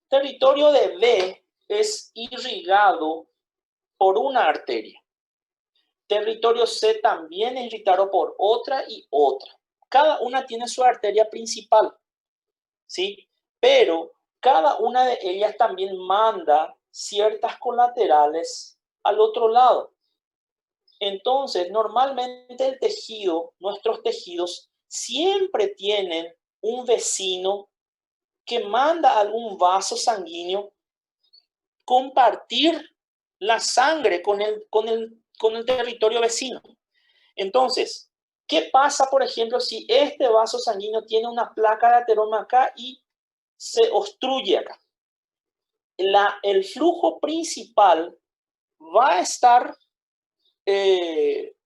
Territorio de B es irrigado por una arteria. Territorio C también es irrigado por otra y otra. Cada una tiene su arteria principal, ¿sí? Pero cada una de ellas también manda ciertas colaterales al otro lado. Entonces, normalmente el tejido, nuestros tejidos, siempre tienen un vecino que manda algún vaso sanguíneo compartir la sangre con el territorio vecino. Entonces, ¿qué pasa, por ejemplo, si este vaso sanguíneo tiene una placa de ateroma acá y se obstruye acá? El flujo principal va a estar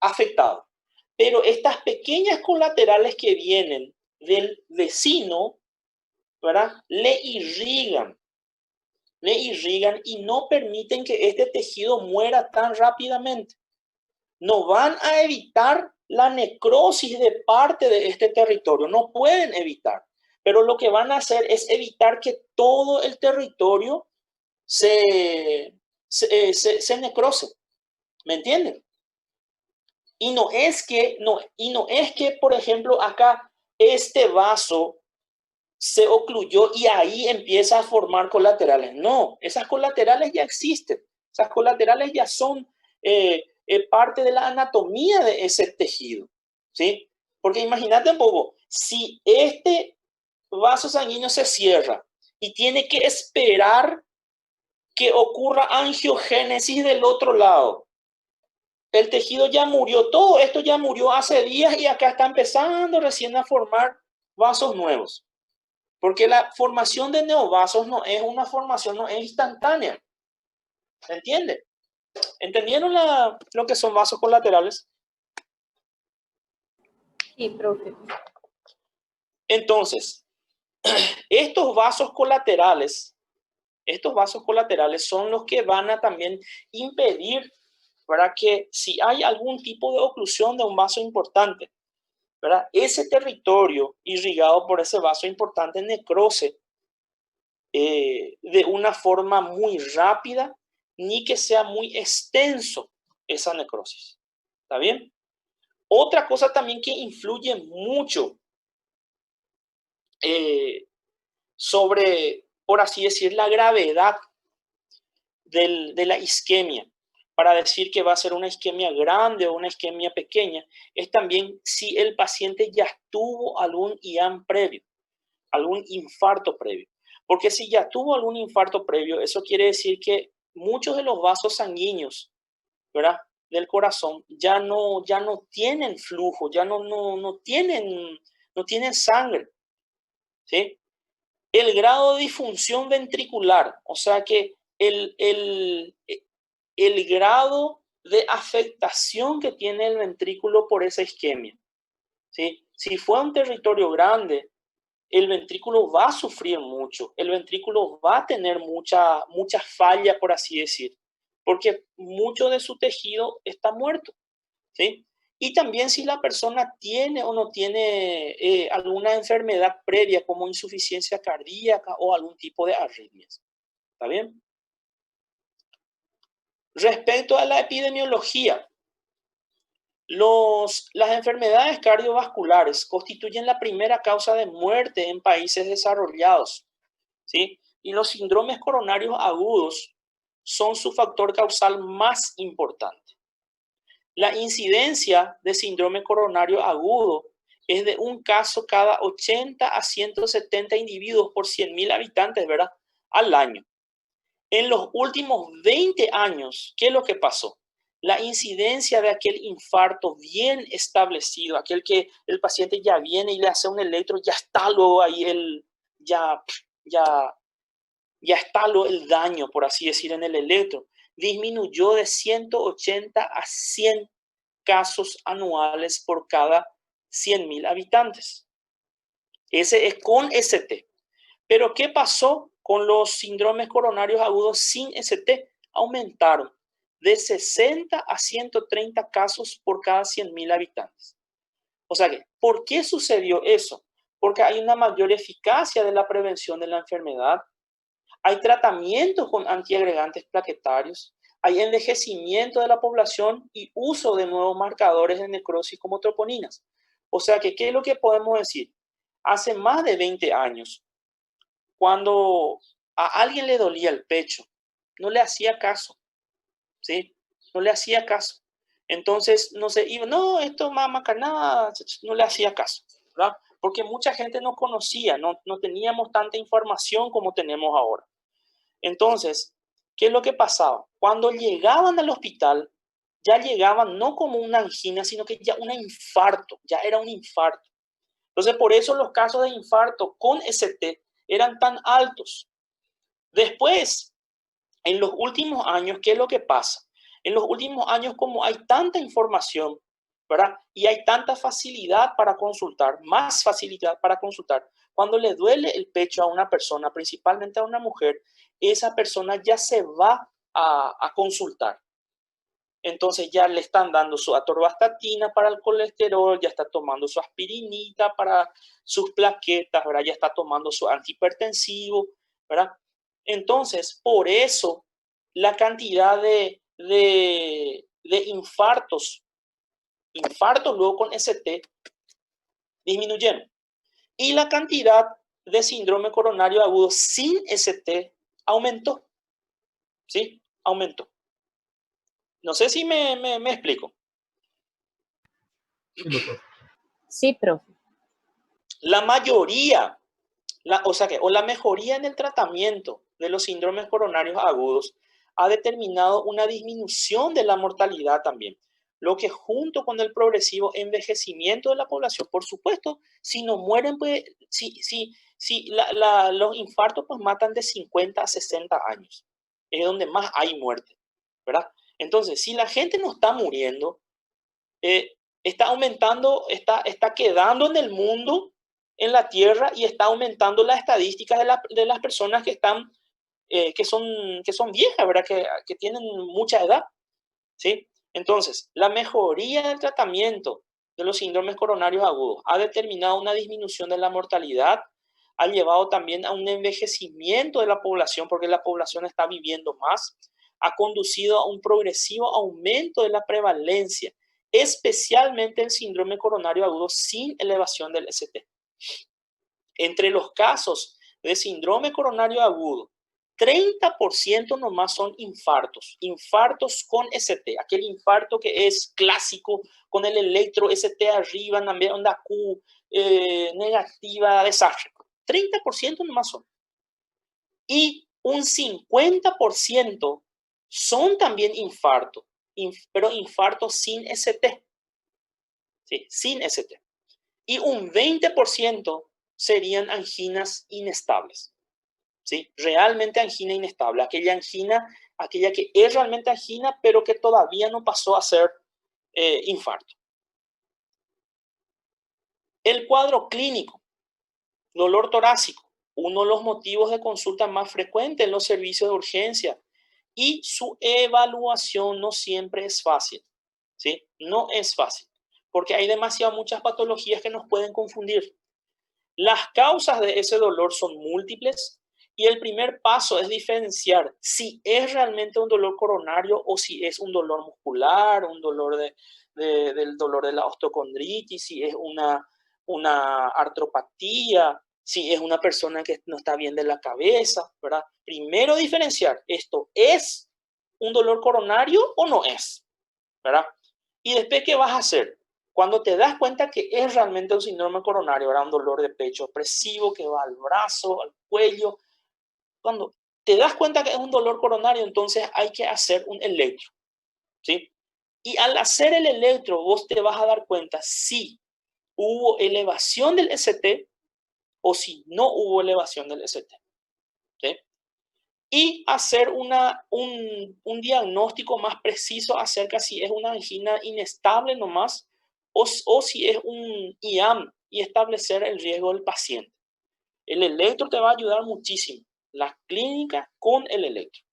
afectado, pero estas pequeñas colaterales que vienen del vecino, ¿verdad? Le irrigan y no permiten que este tejido muera tan rápidamente. No van a evitar la necrosis de parte de este territorio, no pueden evitar, pero lo que van a hacer es evitar que todo el territorio se necrose. ¿Me entienden? Y no es que, por ejemplo, acá este vaso se ocluyó y ahí empieza a formar colaterales. No, esas colaterales ya existen. Esas colaterales ya son parte de la anatomía de ese tejido, ¿sí? Porque imagínate un poco, si este vaso sanguíneo se cierra y tiene que esperar que ocurra angiogénesis del otro lado, el tejido ya murió, todo esto ya murió hace días y acá está empezando recién a formar vasos nuevos. Porque la formación de neovasos no es una formación, no es instantánea. ¿Se entiende? ¿Entendieron lo que son vasos colaterales? Sí, profe. Entonces, estos vasos colaterales son los que van a también impedir para que si hay algún tipo de oclusión de un vaso importante, ¿verdad? Ese territorio irrigado por ese vaso importante necrose de una forma muy rápida, ni que sea muy extenso esa necrosis. ¿Está bien? Otra cosa también que influye mucho sobre, por así decir, la gravedad de la isquemia, para decir que va a ser una isquemia grande o una isquemia pequeña, es también si el paciente ya tuvo algún IAM previo, algún infarto previo. Porque si ya tuvo algún infarto previo, eso quiere decir que muchos de los vasos sanguíneos, ¿verdad?, del corazón ya no tienen flujo, ya no tienen sangre, ¿sí? El grado de disfunción ventricular, o sea que el grado de afectación que tiene el ventrículo por esa isquemia, ¿sí? Si fue un territorio grande, el ventrículo va a sufrir mucho, el ventrículo va a tener mucha falla, por así decir, porque mucho de su tejido está muerto, ¿sí? Y también si la persona tiene o no tiene alguna enfermedad previa como insuficiencia cardíaca o algún tipo de arritmias. ¿Está bien? Respecto a la epidemiología, las enfermedades cardiovasculares constituyen la primera causa de muerte en países desarrollados, ¿sí? y los síndromes coronarios agudos son su factor causal más importante. La incidencia de síndrome coronario agudo es de un caso cada 80 a 170 individuos por 100.000 habitantes, ¿verdad? Al año. En los últimos 20 años, ¿qué es lo que pasó? La incidencia de aquel infarto bien establecido, aquel que el paciente ya viene y le hace un electro, ya está luego ahí ya está luego el daño, por así decir, en el electro, disminuyó de 180 a 100 casos anuales por cada 100.000 habitantes. Ese es con ST. Pero ¿qué pasó con los síndromes coronarios agudos sin ST? Aumentaron de 60 a 130 casos por cada 100.000 habitantes. O sea que, ¿por qué sucedió eso? Porque hay una mayor eficacia de la prevención de la enfermedad, hay tratamientos con antiagregantes plaquetarios, hay envejecimiento de la población y uso de nuevos marcadores de necrosis como troponinas. O sea que, ¿qué es lo que podemos decir? Hace más de 20 años, cuando a alguien le dolía el pecho, no le hacía caso, ¿sí? No le hacía caso. Entonces, no se iba, no, esto mama nada, no le hacía caso, ¿verdad? Porque mucha gente no conocía, no teníamos tanta información como tenemos ahora. Entonces, ¿qué es lo que pasaba? Cuando llegaban al hospital, ya llegaban no como una angina, sino que ya un infarto, ya era un infarto. Entonces, por eso los casos de infarto con ST eran tan altos. Después, en los últimos años, ¿qué es lo que pasa? En los últimos años, como hay tanta información, ¿verdad? Y hay tanta facilidad para consultar, más facilidad para consultar, cuando le duele el pecho a una persona, principalmente a una mujer, esa persona ya se va a consultar. Entonces ya le están dando su atorvastatina para el colesterol, ya está tomando su aspirinita para sus plaquetas, ¿verdad? Ya está tomando su antihipertensivo, ¿verdad? Entonces, por eso la cantidad de infartos luego con ST disminuyeron. Y la cantidad de síndrome coronario agudo sin ST aumentó. ¿Sí? Aumentó. No sé si me explico. Sí, profe. La mayoría, o la mejoría en el tratamiento de los síndromes coronarios agudos ha determinado una disminución de la mortalidad también. Lo que junto con el progresivo envejecimiento de la población, por supuesto, si no mueren, pues, los infartos pues matan de 50 a 60 años. Es donde más hay muerte, ¿verdad? Entonces, si la gente no está muriendo, está aumentando, está quedando en el mundo, en la Tierra, y está aumentando las estadísticas de las personas que están, que son viejas, ¿verdad? Que tienen mucha edad, ¿sí? Entonces, la mejoría del tratamiento de los síndromes coronarios agudos ha determinado una disminución de la mortalidad, ha llevado también a un envejecimiento de la población, porque la población está viviendo más, ha conducido a un progresivo aumento de la prevalencia, especialmente el síndrome coronario agudo sin elevación del ST. Entre los casos de síndrome coronario agudo, 30% nomás son infartos con ST, aquel infarto que es clásico con el electro ST arriba, onda Q, negativa, desastre. 30% nomás son. Y un 50% son también infartos, pero infartos sin ST. ¿Sí? Sin ST. Y un 20% serían anginas inestables. ¿Sí? Realmente angina inestable, aquella que es realmente angina, pero que todavía no pasó a ser infarto. El cuadro clínico, dolor torácico, uno de los motivos de consulta más frecuentes en los servicios de urgencia, y su evaluación no siempre es fácil, ¿sí? No es fácil, porque hay muchas patologías que nos pueden confundir. Las causas de ese dolor son múltiples y el primer paso es diferenciar si es realmente un dolor coronario o si es un dolor muscular, un dolor del dolor de la osteocondritis, si es una artropatía, si es una persona que no está bien de la cabeza, ¿verdad? Primero diferenciar, ¿esto es un dolor coronario o no es? ¿Verdad? Y después, ¿qué vas a hacer? Cuando te das cuenta que es realmente un síndrome coronario, ¿verdad? Un dolor de pecho opresivo que va al brazo, al cuello. Cuando te das cuenta que es un dolor coronario, entonces hay que hacer un electro, ¿sí? Y al hacer el electro, vos te vas a dar cuenta si hubo elevación del ST o si no hubo elevación del ST, ¿sí? Y hacer un diagnóstico más preciso acerca si es una angina inestable nomás o si es un IAM y establecer el riesgo del paciente. El electro te va a ayudar muchísimo, la clínica con el electro.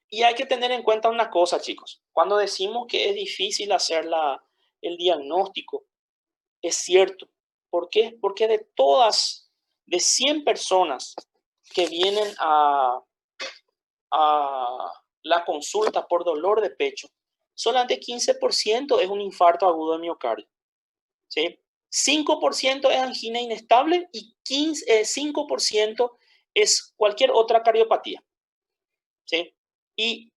Y hay que tener en cuenta una cosa, chicos. Cuando decimos que es difícil hacer el diagnóstico, es cierto. ¿Por qué? Porque de 100 personas que vienen a la consulta por dolor de pecho, solamente 15% es un infarto agudo de miocardio, ¿sí? 5% es angina inestable y 5% es cualquier otra cardiopatía, ¿sí? Y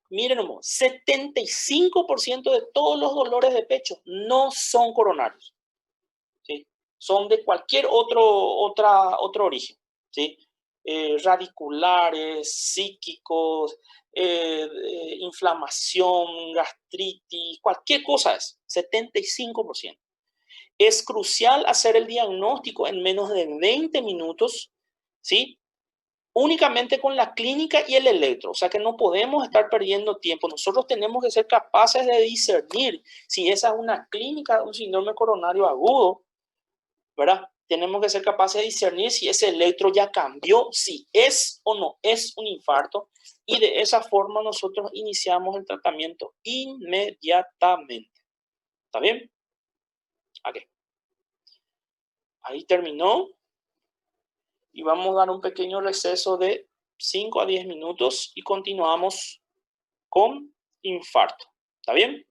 miren, 75% de todos los dolores de pecho no son coronarios, ¿sí? Son de cualquier otro origen, ¿sí? Radiculares, psíquicos, inflamación, gastritis, cualquier cosa es, 75%. Es crucial hacer el diagnóstico en menos de 20 minutos, ¿sí? Únicamente con la clínica y el electro, o sea que no podemos estar perdiendo tiempo. Nosotros tenemos que ser capaces de discernir si esa es una clínica, un síndrome coronario agudo, ¿verdad? Tenemos que ser capaces de discernir si ese electro ya cambió, si es o no es un infarto, y de esa forma nosotros iniciamos el tratamiento inmediatamente. ¿Está bien? Ok. Ahí terminó. Y vamos a dar un pequeño receso de 5 a 10 minutos y continuamos con infarto. ¿Está bien?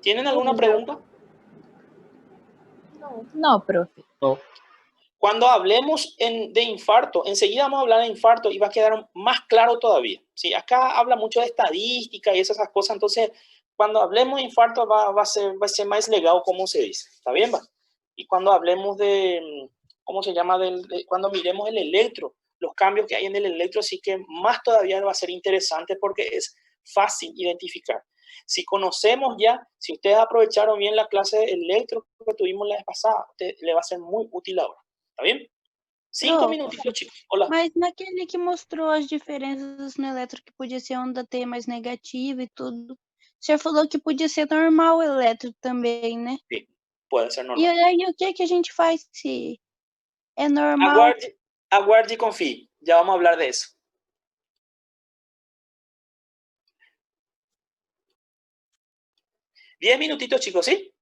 ¿Tienen alguna pregunta? No, profe. No. Cuando hablemos de infarto, enseguida vamos a hablar de infarto y va a quedar más claro todavía. ¿Sí? Acá habla mucho de estadística y esas cosas, entonces cuando hablemos de infarto va a ser más legado, como se dice. ¿Está bien? Va? Y cuando hablemos de, ¿cómo se llama? Cuando miremos el electro, los cambios que hay en el electro, sí que más todavía va a ser interesante porque es fácil identificar. Si conocemos ya, si ustedes aprovecharon bien la clase de electro que tuvimos la vez pasada, le va a ser muy útil ahora. ¿Está bien? 5 minutitos, chicos. Olá. Mas naquele que mostrou as diferenças no eletro, que podia ser onda T mais negativa e tudo, o senhor falou que podia ser normal o eletro também, né? Sim, pode ser E normal. aí o que a gente faz se é normal? Aguarde y confíe. Ya vamos a hablar de eso. Diez minutitos, chicos, ¿sí?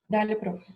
Dale, profe.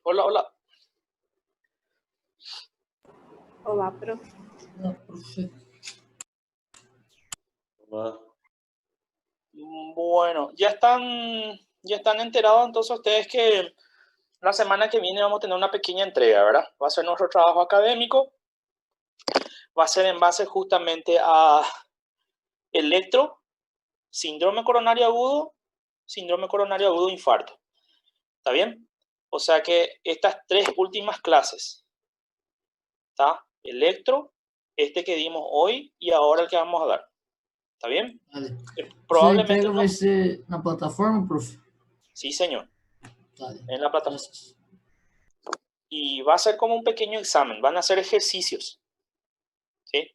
Hola, hola. Olá, prof. Bueno, ya están enterados entonces ustedes que la semana que viene vamos a tener una pequeña entrega, ¿verdad? Va a ser nuestro trabajo académico. Va a ser en base justamente a electro, síndrome coronario agudo, infarto. ¿Está bien? O sea que estas 3 últimas clases, ¿está? Electro, este que dimos hoy y ahora el que vamos a dar. ¿Está bien? Vale. Probablemente ¿Esa entrega vai ser na plataforma, prof? Sí, señor. Vale. En la plataforma. Gracias. Y va a ser como un pequeño examen. Van a hacer ejercicios. ¿Sí?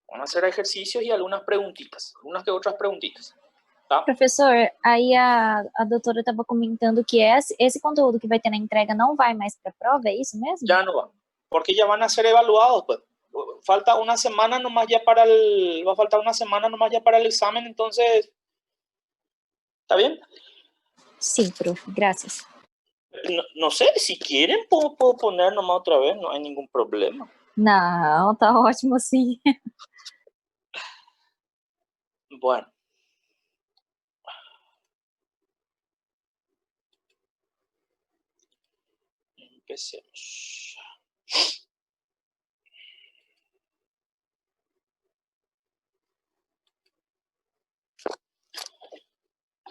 Van a hacer ejercicios y algunas preguntitas. Algunas que otras preguntitas. Tá? Professor, aí a doutora estava comentando que esse conteúdo que vai ter na entrega não vai mais para a prova, é isso mesmo? Ya no va. Porque ya van a ser evaluados, pues. Falta una semana nomás ya para el... Va a faltar una semana nomás ya para el examen, entonces... ¿Está bien? Sim, prof. Gracias. No sé, si quieren puedo poner nomás otra vez, no hay ningún problema. Não, tá ótimo assim. Bueno. Empecemos.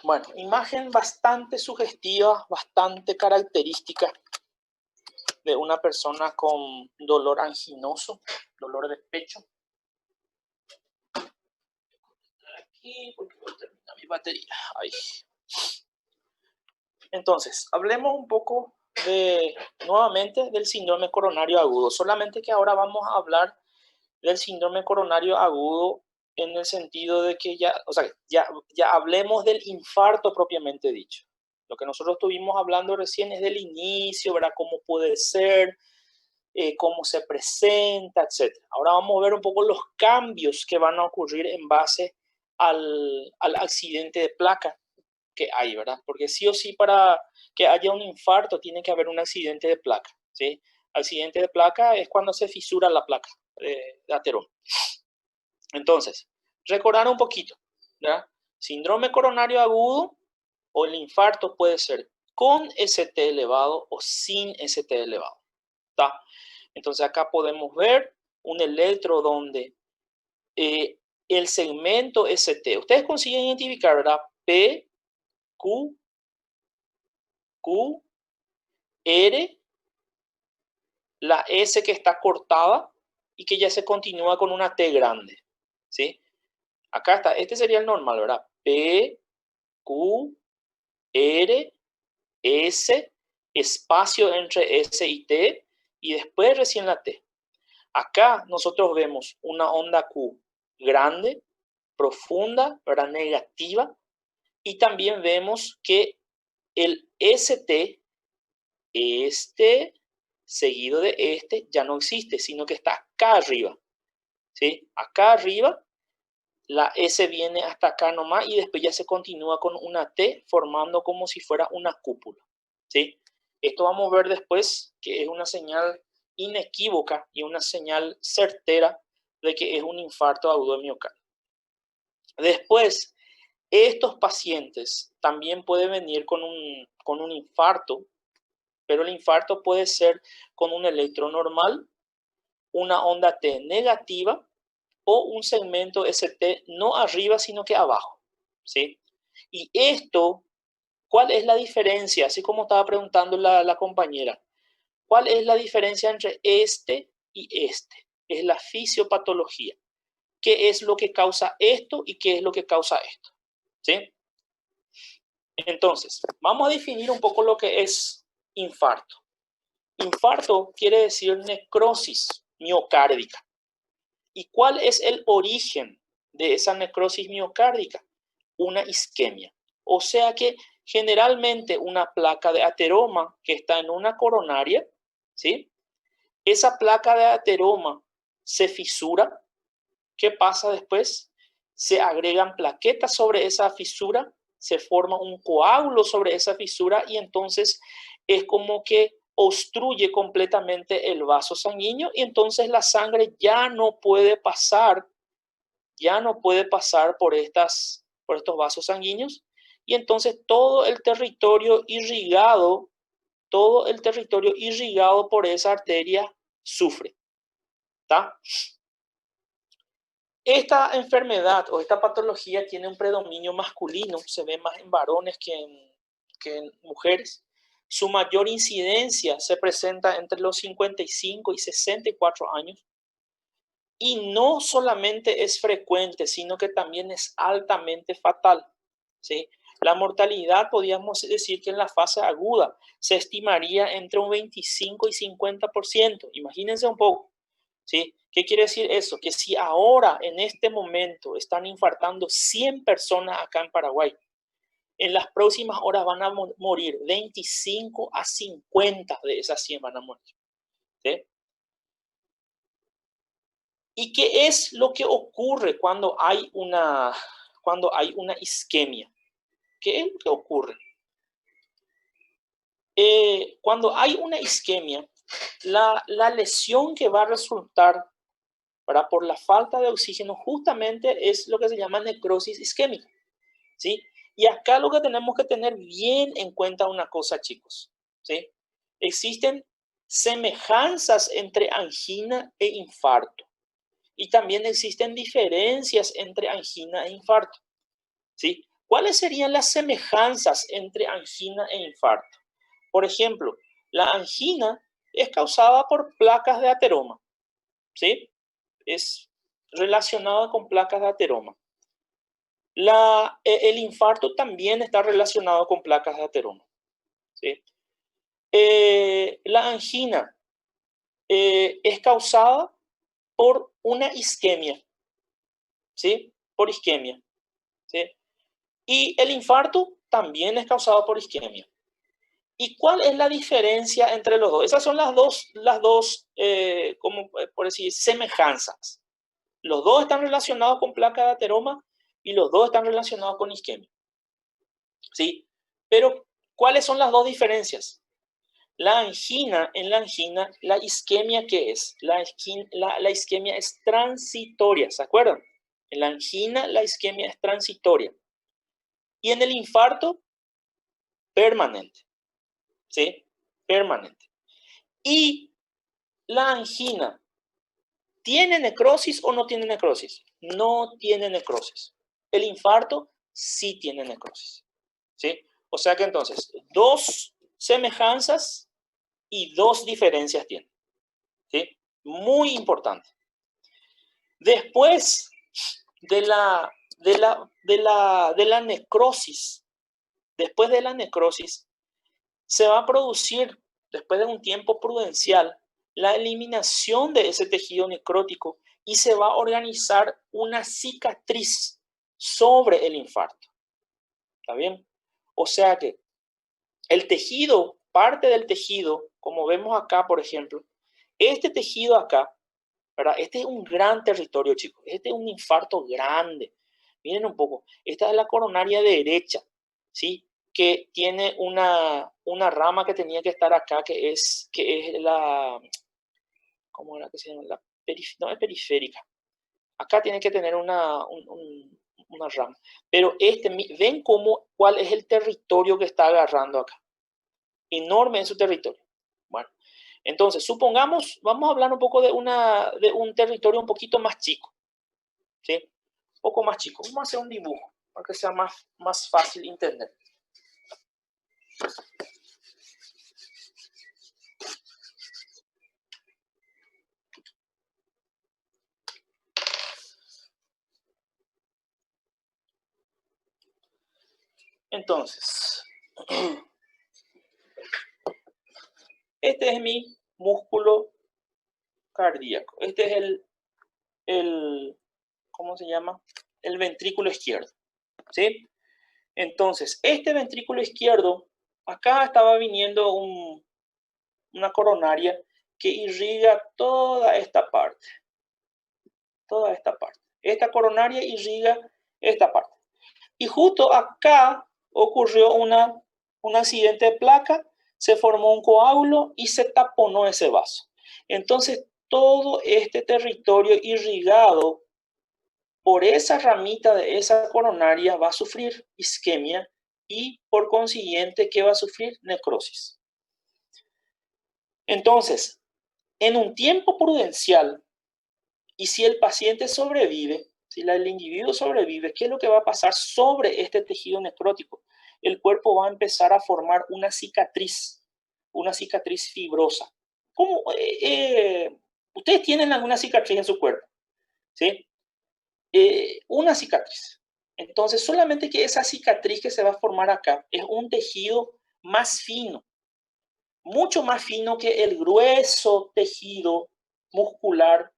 Bueno, imagen bastante sugestiva, bastante característica de una persona con dolor anginoso, dolor de pecho. Aquí, porque voy a terminar mi batería. Ahí. Entonces, hablemos un poco nuevamente del síndrome coronario agudo. Solamente que ahora vamos a hablar del síndrome coronario agudo en el sentido de que ya hablemos del infarto propiamente dicho. Lo que nosotros estuvimos hablando recién es del inicio, ¿verdad? Cómo puede ser, cómo se presenta, etc. Ahora vamos a ver un poco los cambios que van a ocurrir en base al accidente de placa que hay, ¿verdad? Porque sí o sí para que haya un infarto tiene que haber un accidente de placa, ¿sí? Accidente de placa es cuando se fisura la placa de ateroma. Entonces, recordar un poquito, ¿verdad? Síndrome coronario agudo o el infarto puede ser con ST elevado o sin ST elevado, ¿está? Entonces acá podemos ver un electro donde el segmento ST, ustedes consiguen identificar, ¿verdad? P, Q, R, la S que está cortada y que ya se continúa con una T grande, ¿sí? Acá está, este sería el normal, ¿verdad? P, Q, R, S, espacio entre S y T, y después recién la T. Acá nosotros vemos una onda Q grande, profunda, ¿verdad? Negativa, y también vemos que el ST, seguido de este, ya no existe, sino que está acá arriba, ¿sí? Acá arriba, la S viene hasta acá nomás y después ya se continúa con una T formando como si fuera una cúpula, ¿sí? Esto vamos a ver después que es una señal inequívoca y una señal certera de que es un infarto agudo de miocardio. Después, estos pacientes también pueden venir con un infarto, pero el infarto puede ser con un electro normal, una onda T negativa o un segmento ST no arriba, sino que abajo, ¿sí? Y esto, ¿cuál es la diferencia? Así como estaba preguntando la compañera, ¿cuál es la diferencia entre este y este? Es la fisiopatología. ¿Qué es lo que causa esto y qué es lo que causa esto? ¿Sí? Entonces, vamos a definir un poco lo que es infarto. Infarto quiere decir necrosis miocárdica. ¿Y cuál es el origen de esa necrosis miocárdica? Una isquemia. O sea que generalmente una placa de ateroma que está en una coronaria, ¿sí? Esa placa de ateroma se fisura. ¿Qué pasa después? Se agregan plaquetas sobre esa fisura, se forma un coágulo sobre esa fisura y entonces es como que obstruye completamente el vaso sanguíneo y entonces la sangre ya no puede pasar por estos vasos sanguíneos y entonces todo el territorio irrigado por esa arteria sufre. ¿Tá? Esta enfermedad o esta patología tiene un predominio masculino, se ve más en varones que en mujeres. Su mayor incidencia se presenta entre los 55 y 64 años. Y no solamente es frecuente, sino que también es altamente fatal, ¿sí? La mortalidad, podríamos decir que en la fase aguda se estimaría entre un 25 y 50%. Imagínense un poco, ¿sí? ¿Qué quiere decir eso? Que si ahora, en este momento, están infartando 100 personas acá en Paraguay, en las próximas horas van a morir 25 a 50 de esas 100 van a morir, ¿sí? ¿Y qué es lo que ocurre cuando hay una isquemia? ¿Qué es lo que ocurre? Cuando hay una isquemia, la lesión que va a resultar por la falta de oxígeno justamente es lo que se llama necrosis isquémica, ¿sí? Y acá lo que tenemos que tener bien en cuenta una cosa, chicos, ¿sí? Existen semejanzas entre angina e infarto. Y también existen diferencias entre angina e infarto, ¿sí? ¿Cuáles serían las semejanzas entre angina e infarto? Por ejemplo, la angina es causada por placas de ateroma, ¿sí? Es relacionada con placas de ateroma. El infarto también está relacionado con placas de ateroma, ¿sí? La angina es causada por una isquemia, ¿sí? Por isquemia, ¿sí? Y el infarto también es causado por isquemia. ¿Y cuál es la diferencia entre los dos? Esas son las dos como por decir, semejanzas. Los dos están relacionados con placa de ateroma y los dos están relacionados con isquemia, ¿sí? Pero, ¿cuáles son las dos diferencias? En la angina, la isquemia, ¿qué es? La isquemia es transitoria, ¿se acuerdan? En la angina, la isquemia es transitoria. Y en el infarto, permanente, ¿sí? Permanente. Y la angina, ¿tiene necrosis o no tiene necrosis? No tiene necrosis. El infarto sí tiene necrosis, ¿sí? O sea que entonces, dos semejanzas y dos diferencias tienen, ¿sí? Muy importante. Después de la necrosis, se va a producir, después de un tiempo prudencial, la eliminación de ese tejido necrótico y se va a organizar una cicatriz sobre el infarto. ¿Está bien? O sea que el tejido, parte del tejido, como vemos acá, por ejemplo, este tejido acá, ¿verdad? Este es un gran territorio, chicos. Este es un infarto grande. Miren un poco. Esta es la coronaria derecha, ¿sí? Que tiene una rama que tenía que estar acá, que es la... ¿Cómo era que se llama? No es periférica. Acá tiene que tener una rama. Pero ven cuál es el territorio que está agarrando acá. Enorme en su territorio. Bueno, entonces, supongamos, vamos a hablar un poco de un territorio un poquito más chico, ¿sí? Un poco más chico. Vamos a hacer un dibujo para que sea más fácil entender. Entonces, este es mi músculo cardíaco. Este es ¿cómo se llama? El ventrículo izquierdo, ¿sí? Entonces, este ventrículo izquierdo, acá estaba viniendo una coronaria que irriga toda esta parte. Toda esta parte. Esta coronaria irriga esta parte. Y justo acá ocurrió un accidente de placa, se formó un coágulo y se taponó ese vaso. Entonces, todo este territorio irrigado por esa ramita de esa coronaria va a sufrir isquemia y por consiguiente, ¿qué va a sufrir? Necrosis. Entonces, en un tiempo prudencial, y si el paciente sobrevive, si el individuo sobrevive, ¿qué es lo que va a pasar sobre este tejido necrótico? El cuerpo va a empezar a formar una cicatriz fibrosa. ¿Cómo? Ustedes tienen alguna cicatriz en su cuerpo, ¿sí? Una cicatriz. Entonces, solamente que esa cicatriz que se va a formar acá es un tejido más fino, mucho más fino que el grueso tejido muscular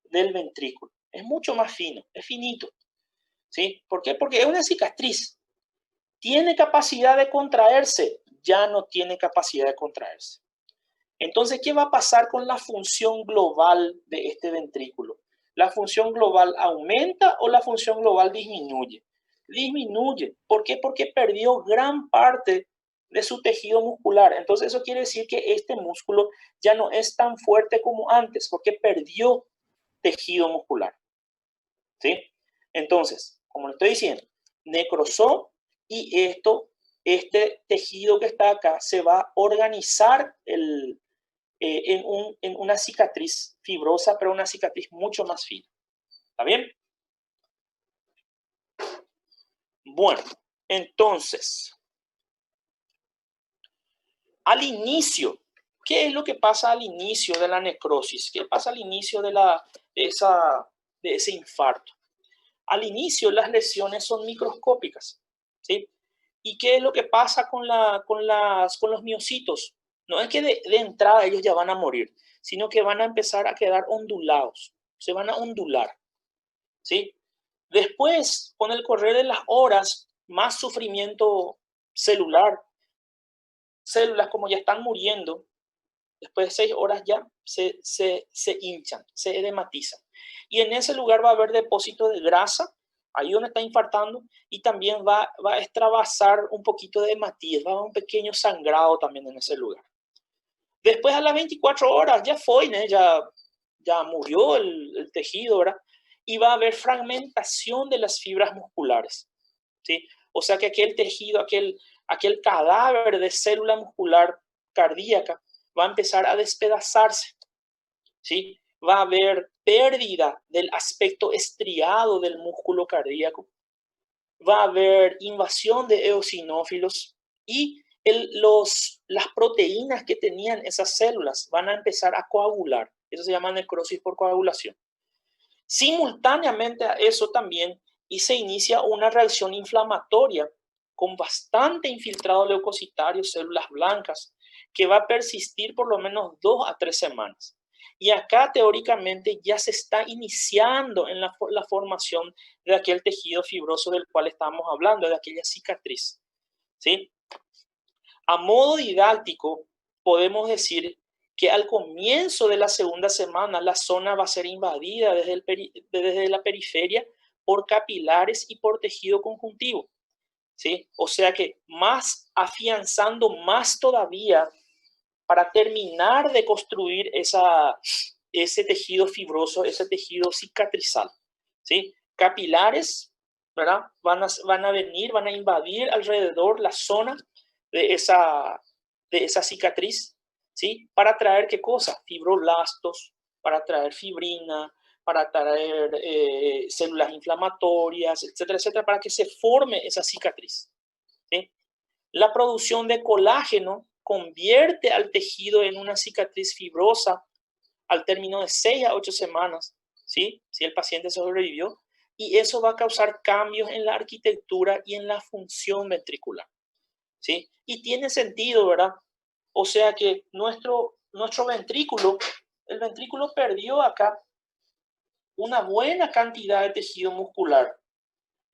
del ventrículo. Es mucho más fino, es finito. ¿Sí? ¿Por qué? Porque es una cicatriz. ¿Tiene capacidad de contraerse? Ya no tiene capacidad de contraerse. Entonces, ¿qué va a pasar con la función global de este ventrículo? ¿La función global aumenta o la función global disminuye? Disminuye. ¿Por qué? Porque perdió gran parte de su tejido muscular. Entonces, eso quiere decir que este músculo ya no es tan fuerte como antes, porque perdió tejido muscular. ¿Sí? Entonces, como le estoy diciendo, necrosó y este tejido que está acá se va a organizar en una cicatriz fibrosa, pero una cicatriz mucho más fina. ¿Está bien? Bueno, entonces, al inicio, ¿qué es lo que pasa al inicio de la necrosis? ¿Qué pasa al inicio de ese infarto? Al inicio las lesiones son microscópicas, ¿sí? ¿Y qué es lo que pasa con los miocitos? No es que de entrada ellos ya van a morir, sino que van a empezar a quedar ondulados, se van a ondular, ¿sí? Después, con el correr de las horas, más sufrimiento celular, células como ya están muriendo, después de 6 horas ya se hinchan, se edematizan. Y en ese lugar va a haber depósito de grasa, ahí donde está infartando, y también va a extravasar un poquito de hematíes, va a haber un pequeño sangrado también en ese lugar. Después a las 24 horas ya fue, ¿no? ya murió el tejido, ¿verdad? Y va a haber fragmentación de las fibras musculares, ¿sí? O sea que aquel tejido, aquel cadáver de célula muscular cardíaca va a empezar a despedazarse, ¿sí? Va a haber pérdida del aspecto estriado del músculo cardíaco, va a haber invasión de eosinófilos y las proteínas que tenían esas células van a empezar a coagular. Eso se llama necrosis por coagulación. Simultáneamente a eso también y se inicia una reacción inflamatoria con bastante infiltrado leucocitario, células blancas, que va a persistir por lo menos 2 a 3 semanas. Y acá teóricamente ya se está iniciando en la formación de aquel tejido fibroso del cual estamos hablando, de aquella cicatriz, ¿sí? A modo didáctico, podemos decir que al comienzo de la segunda semana la zona va a ser invadida desde la periferia por capilares y por tejido conjuntivo, ¿sí? O sea que más afianzando más todavía para terminar de construir ese tejido fibroso, ese tejido cicatrizal, ¿sí? Capilares, ¿verdad? Van a venir, van a invadir alrededor la zona de esa cicatriz, ¿sí? Para traer, ¿qué cosa? Fibroblastos, para traer fibrina, para traer células inflamatorias, etcétera, etcétera, para que se forme esa cicatriz, ¿sí? La producción de colágeno convierte al tejido en una cicatriz fibrosa al término de 6 a 8 semanas, ¿sí? Si el paciente sobrevivió, y eso va a causar cambios en la arquitectura y en la función ventricular, ¿sí? Y tiene sentido, ¿verdad? O sea que nuestro ventrículo, el ventrículo perdió acá una buena cantidad de tejido muscular.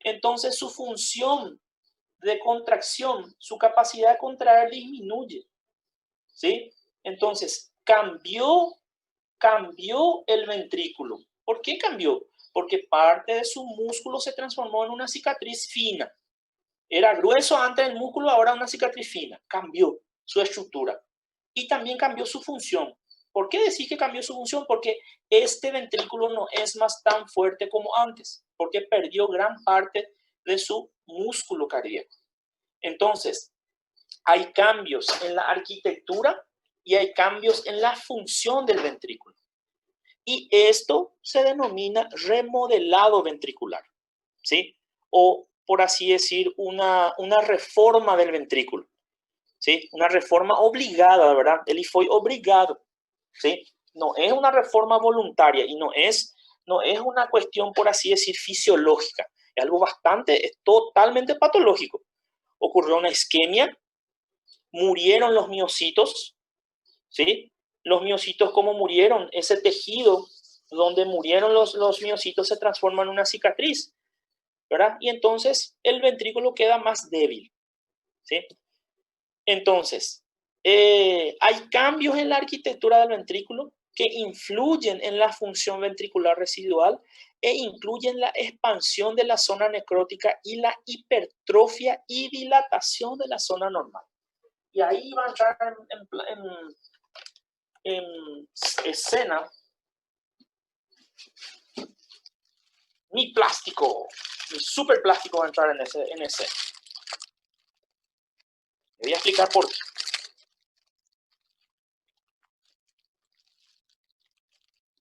Entonces su función de contracción, su capacidad de contraer disminuye, ¿sí? Entonces, cambió el ventrículo. ¿Por qué cambió? Porque parte de su músculo se transformó en una cicatriz fina. Era grueso antes el músculo, ahora una cicatriz fina. Cambió. su estructura y también cambió su función. ¿Por qué decir que cambió su función? Porque este ventrículo no es más tan fuerte como antes, porque perdió gran parte de su músculo cardíaco. Entonces, hay cambios en la arquitectura y hay cambios en la función del ventrículo. Y esto se denomina remodelado ventricular, ¿sí? O, por así decir, una reforma del ventrículo, ¿sí? Una reforma obligada, ¿verdad? Ele foi obrigado, ¿sí? No es una reforma voluntaria y no es una cuestión, por así decir, fisiológica. Es algo es totalmente patológico. Ocurrió una isquemia, murieron los miocitos, ¿sí? Los miocitos, ¿cómo murieron? Ese tejido donde murieron los miocitos se transforma en una cicatriz, ¿verdad? Y entonces el ventrículo queda más débil, ¿sí? Entonces, hay cambios en la arquitectura del ventrículo que influyen en la función ventricular residual e incluyen la expansión de la zona necrótica y la hipertrofia y dilatación de la zona normal. Y ahí va a entrar en escena mi plástico, mi super plástico va a entrar en escena. Le voy a explicar por qué.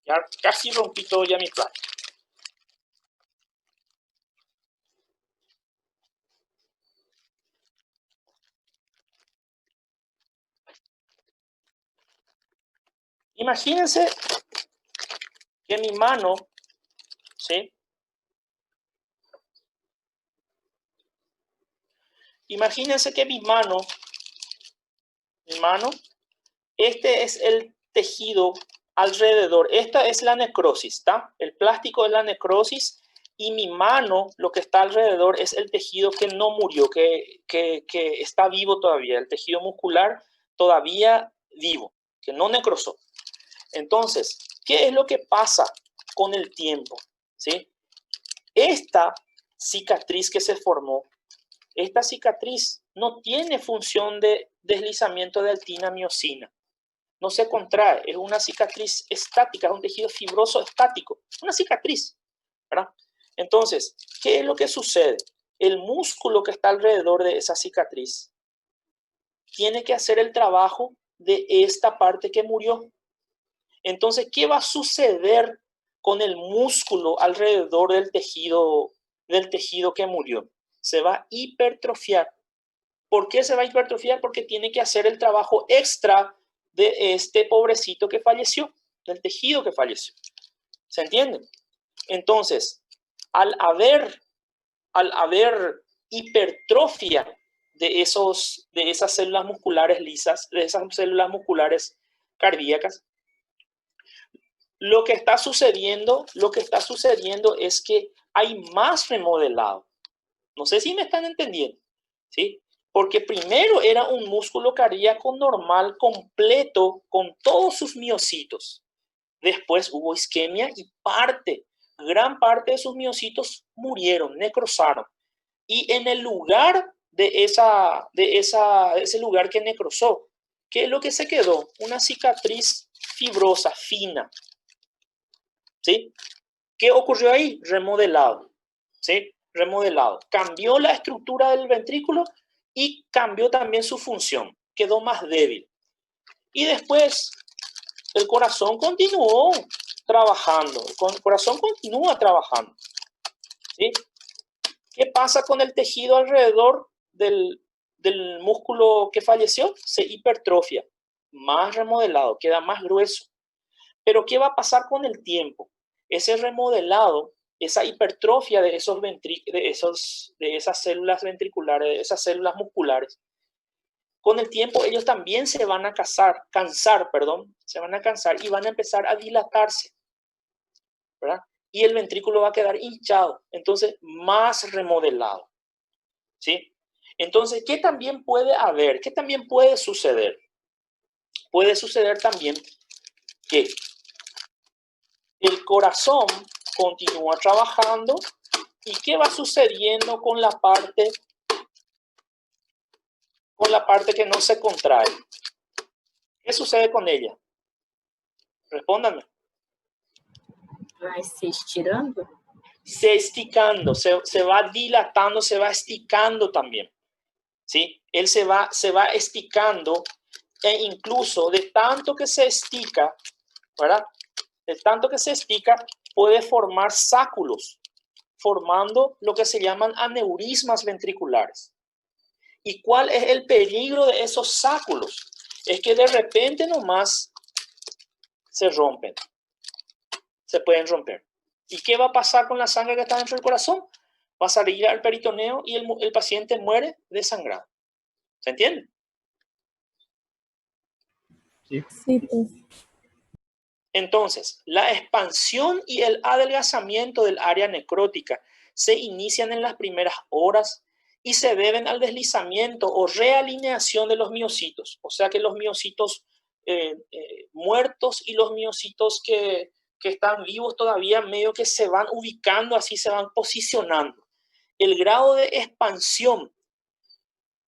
Ya casi rompí todo ya mi plástico. Imagínense que mi mano, ¿sí? Imagínense que mi mano, este es el tejido alrededor. Esta es la necrosis, ¿está? El plástico es la necrosis y mi mano, lo que está alrededor, es el tejido que no murió, que está vivo todavía, el tejido muscular todavía vivo, que no necrosó. Entonces, ¿qué es lo que pasa con el tiempo? ¿Sí? Esta cicatriz que se formó, esta cicatriz no tiene función de deslizamiento de actina-miosina. No se contrae, es una cicatriz estática, es un tejido fibroso estático, una cicatriz, ¿verdad? Entonces, ¿qué es lo que sucede? El músculo que está alrededor de esa cicatriz tiene que hacer el trabajo de esta parte que murió. Entonces, ¿qué va a suceder con el músculo alrededor del tejido que murió? Se va a hipertrofiar. ¿Por qué se va a hipertrofiar? Porque tiene que hacer el trabajo extra de este pobrecito que falleció, del tejido que falleció. ¿Se entiende? Entonces, al haber hipertrofia de esas células musculares lisas, de esas células musculares cardíacas, lo que está sucediendo es que hay más remodelado. No sé si me están entendiendo, ¿sí? Porque primero era un músculo cardíaco normal, completo, con todos sus miocitos. Después hubo isquemia y gran parte de sus miocitos murieron, necrosaron. Y en el lugar de ese lugar que necrosó, ¿qué es lo que se quedó? Una cicatriz fibrosa, fina. ¿Sí? ¿Qué ocurrió ahí? Remodelado. ¿Sí? Remodelado. Cambió la estructura del ventrículo y cambió también su función. Quedó más débil. Y después el corazón continuó trabajando. El corazón continúa trabajando. ¿Sí? ¿Qué pasa con el tejido alrededor del músculo que falleció? Se hipertrofia. Más remodelado, queda más grueso. Pero ¿qué va a pasar con el tiempo? Ese remodelado, esa hipertrofia de esas células ventriculares, de esas células musculares, con el tiempo ellos también se van a cansar y van a empezar a dilatarse, ¿verdad? Y el ventrículo va a quedar hinchado, entonces más remodelado, ¿sí? Entonces, ¿qué también puede haber? ¿Qué también puede suceder? Puede suceder también que el corazón continúa trabajando y qué va sucediendo con la parte la parte que no se contrae. ¿Qué sucede con ella? Respóndanme. Vai se estirando? Se esticando, se va dilatando, se va esticando también. ¿Sí? Él se va esticando e incluso de tanto que se estica, ¿verdad? De tanto que se estica, puede formar sáculos, formando lo que se llaman aneurismas ventriculares. ¿Y cuál es el peligro de esos sáculos? Es que de repente nomás se rompen, se pueden romper. ¿Y qué va a pasar con la sangre que está dentro del corazón? Va a salir al peritoneo y el paciente muere desangrado. ¿Se entiende? Sí. Sí, pues. Entonces, la expansión y el adelgazamiento del área necrótica se inician en las primeras horas y se deben al deslizamiento o realineación de los miocitos. O sea que los miocitos muertos y los miocitos que están vivos todavía medio que se van ubicando, así se van posicionando. El grado de expansión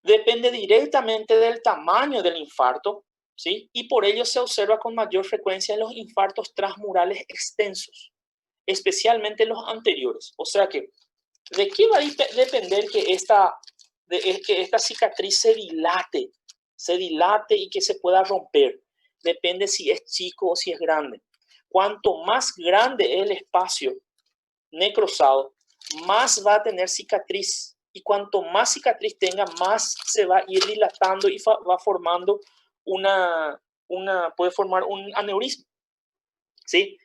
depende directamente del tamaño del infarto, ¿sí? Y por ello se observa con mayor frecuencia en los infartos transmurales extensos, especialmente los anteriores. O sea que, ¿de qué va a depender que esta cicatriz se dilate y que se pueda romper? Depende si es chico o si es grande. Cuanto más grande es el espacio necrosado, más va a tener cicatriz. Y cuanto más cicatriz tenga, más se va a ir dilatando y va formando puede formar un aneurisma. ¿Sí?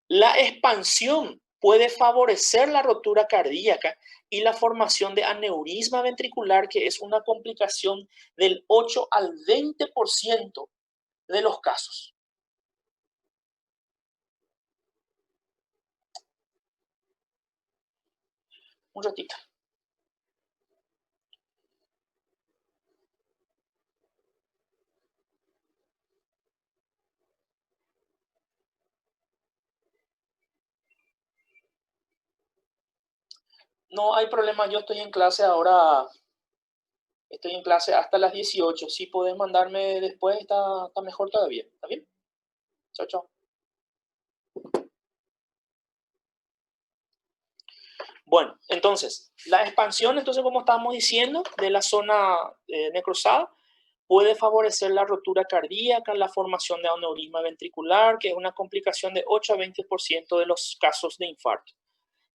La expansión puede favorecer la rotura cardíaca y la formación de aneurisma ventricular, que es una complicación del 8 al 20% de los casos. Un ratito. No hay problema, yo estoy en clase ahora, estoy en clase hasta las 18. Si podés mandarme después, está mejor todavía. ¿Está bien? Chao, chao. Bueno, entonces, la expansión, entonces, como estábamos diciendo, de la zona necrosada, puede favorecer la rotura cardíaca, la formación de aneurisma ventricular, que es una complicación de 8 a 20% de los casos de infarto.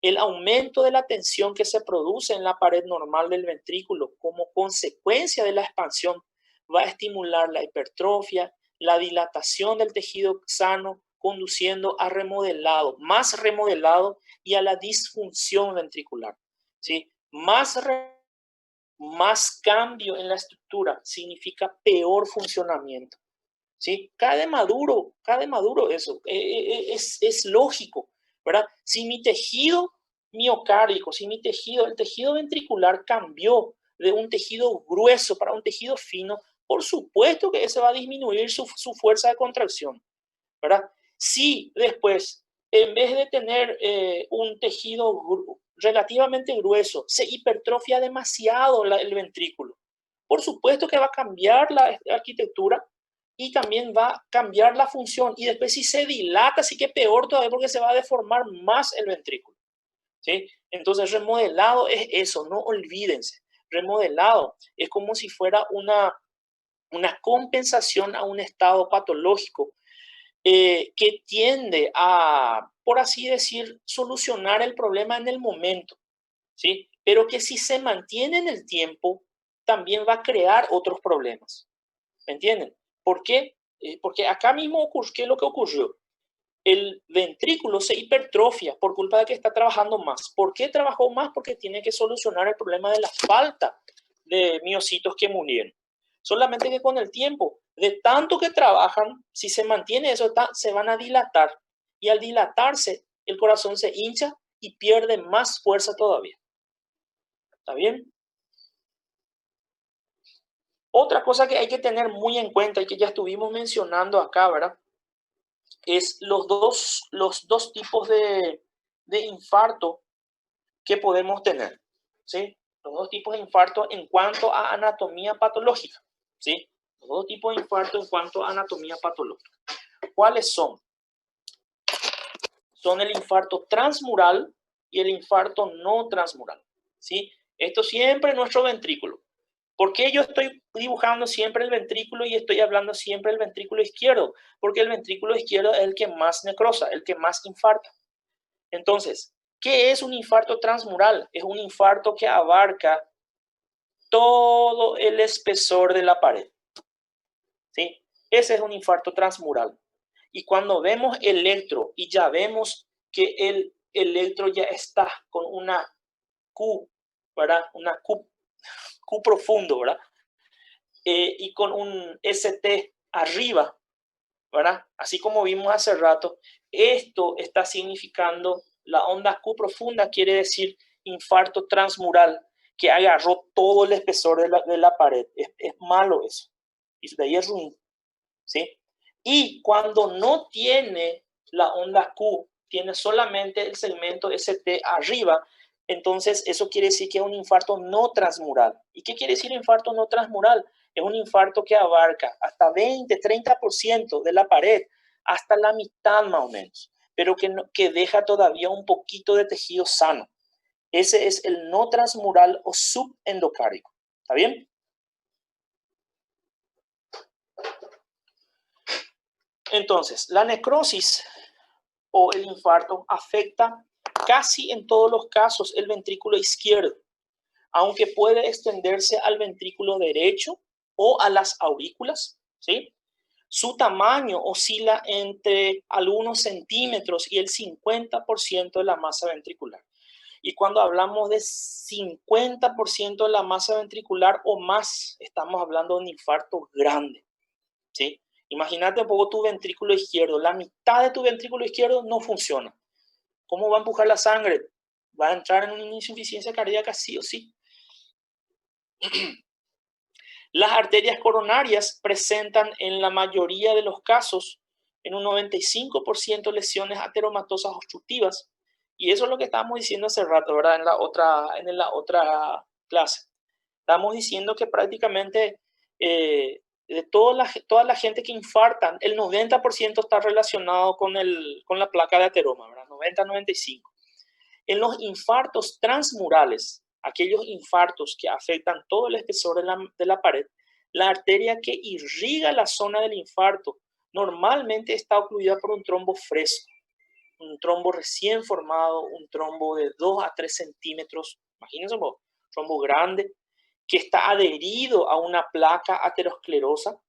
El aumento de la tensión que se produce en la pared normal del ventrículo como consecuencia de la expansión va a estimular la hipertrofia, la dilatación del tejido sano, conduciendo a remodelado, más remodelado y a la disfunción ventricular. ¿Sí? Más cambio en la estructura significa peor funcionamiento. ¿Sí? Cada maduro eso, es lógico, ¿verdad? Si mi tejido miocárdico, el tejido ventricular cambió de un tejido grueso para un tejido fino, por supuesto que ese va a disminuir su fuerza de contracción, ¿verdad? Si después, en vez de tener un tejido relativamente grueso, se hipertrofia demasiado el ventrículo, por supuesto que va a cambiar la arquitectura y también va a cambiar la función. Y después si se dilata, sí que peor todavía porque se va a deformar más el ventrículo. ¿Sí? Entonces remodelado es eso, no olvídense. Remodelado es como si fuera una compensación a un estado patológico que tiende a, por así decir, solucionar el problema en el momento. ¿Sí? Pero que si se mantiene en el tiempo, también va a crear otros problemas. ¿Me entienden? ¿Por qué? Porque acá mismo, ¿qué es lo que ocurrió? El ventrículo se hipertrofia por culpa de que está trabajando más. ¿Por qué trabajó más? Porque tiene que solucionar el problema de la falta de miocitos que murieron. Solamente que con el tiempo, de tanto que trabajan, si se mantiene eso, se van a dilatar. Y al dilatarse, el corazón se hincha y pierde más fuerza todavía. ¿Está bien? Otra cosa que hay que tener muy en cuenta y que ya estuvimos mencionando acá, ¿verdad? Es los dos tipos de infarto que podemos tener, ¿sí? Los dos tipos de infarto en cuanto a anatomía patológica, ¿sí? Los dos tipos de infarto en cuanto a anatomía patológica. ¿Cuáles son? Son el infarto transmural y el infarto no transmural, ¿sí? Esto siempre en nuestro ventrículo. ¿Por qué yo estoy dibujando siempre el ventrículo y estoy hablando siempre del ventrículo izquierdo? Porque el ventrículo izquierdo es el que más necrosa, el que más infarta. Entonces, ¿qué es un infarto transmural? Es un infarto que abarca todo el espesor de la pared, ¿sí? Ese es un infarto transmural. Y cuando vemos electro y ya vemos que el electro ya está con una Q, ¿verdad? Una Q profundo, ¿verdad? Y con un ST arriba, ¿verdad? Así como vimos hace rato, esto está significando la onda Q profunda, quiere decir infarto transmural, que agarró todo el espesor de la pared. Es malo eso. Y de ahí es ruin, ¿sí? Y cuando no tiene la onda Q, tiene solamente el segmento ST arriba, entonces eso quiere decir que es un infarto no transmural. ¿Y qué quiere decir infarto no transmural? Es un infarto que abarca hasta 20, 30% de la pared, hasta la mitad más o menos, pero que deja todavía un poquito de tejido sano. Ese es el no transmural o subendocárdico. ¿Está bien? Entonces, la necrosis o el infarto afecta casi en todos los casos el ventrículo izquierdo, aunque puede extenderse al ventrículo derecho o a las aurículas, ¿sí? Su tamaño oscila entre algunos centímetros y el 50% de la masa ventricular. Y cuando hablamos de 50% de la masa ventricular o más, estamos hablando de un infarto grande, ¿sí? Imagínate un poco tu ventrículo izquierdo. La mitad de tu ventrículo izquierdo no funciona. ¿Cómo va a empujar la sangre? Va a entrar en una insuficiencia cardíaca sí o sí. Las arterias coronarias presentan en la mayoría de los casos, en un 95%, lesiones ateromatosas obstructivas. Y eso es lo que estábamos diciendo hace rato, ¿verdad? En la otra clase. Estamos diciendo que prácticamente de toda la gente que infartan, el 90% está relacionado con la placa de ateroma, ¿verdad? 90-95%. En los infartos transmurales, aquellos infartos que afectan todo el espesor de la pared, la arteria que irriga la zona del infarto normalmente está ocluida por un trombo fresco, un trombo recién formado, un trombo de 2 a 3 centímetros, imagínense un trombo grande, que está adherido a una placa aterosclerosa,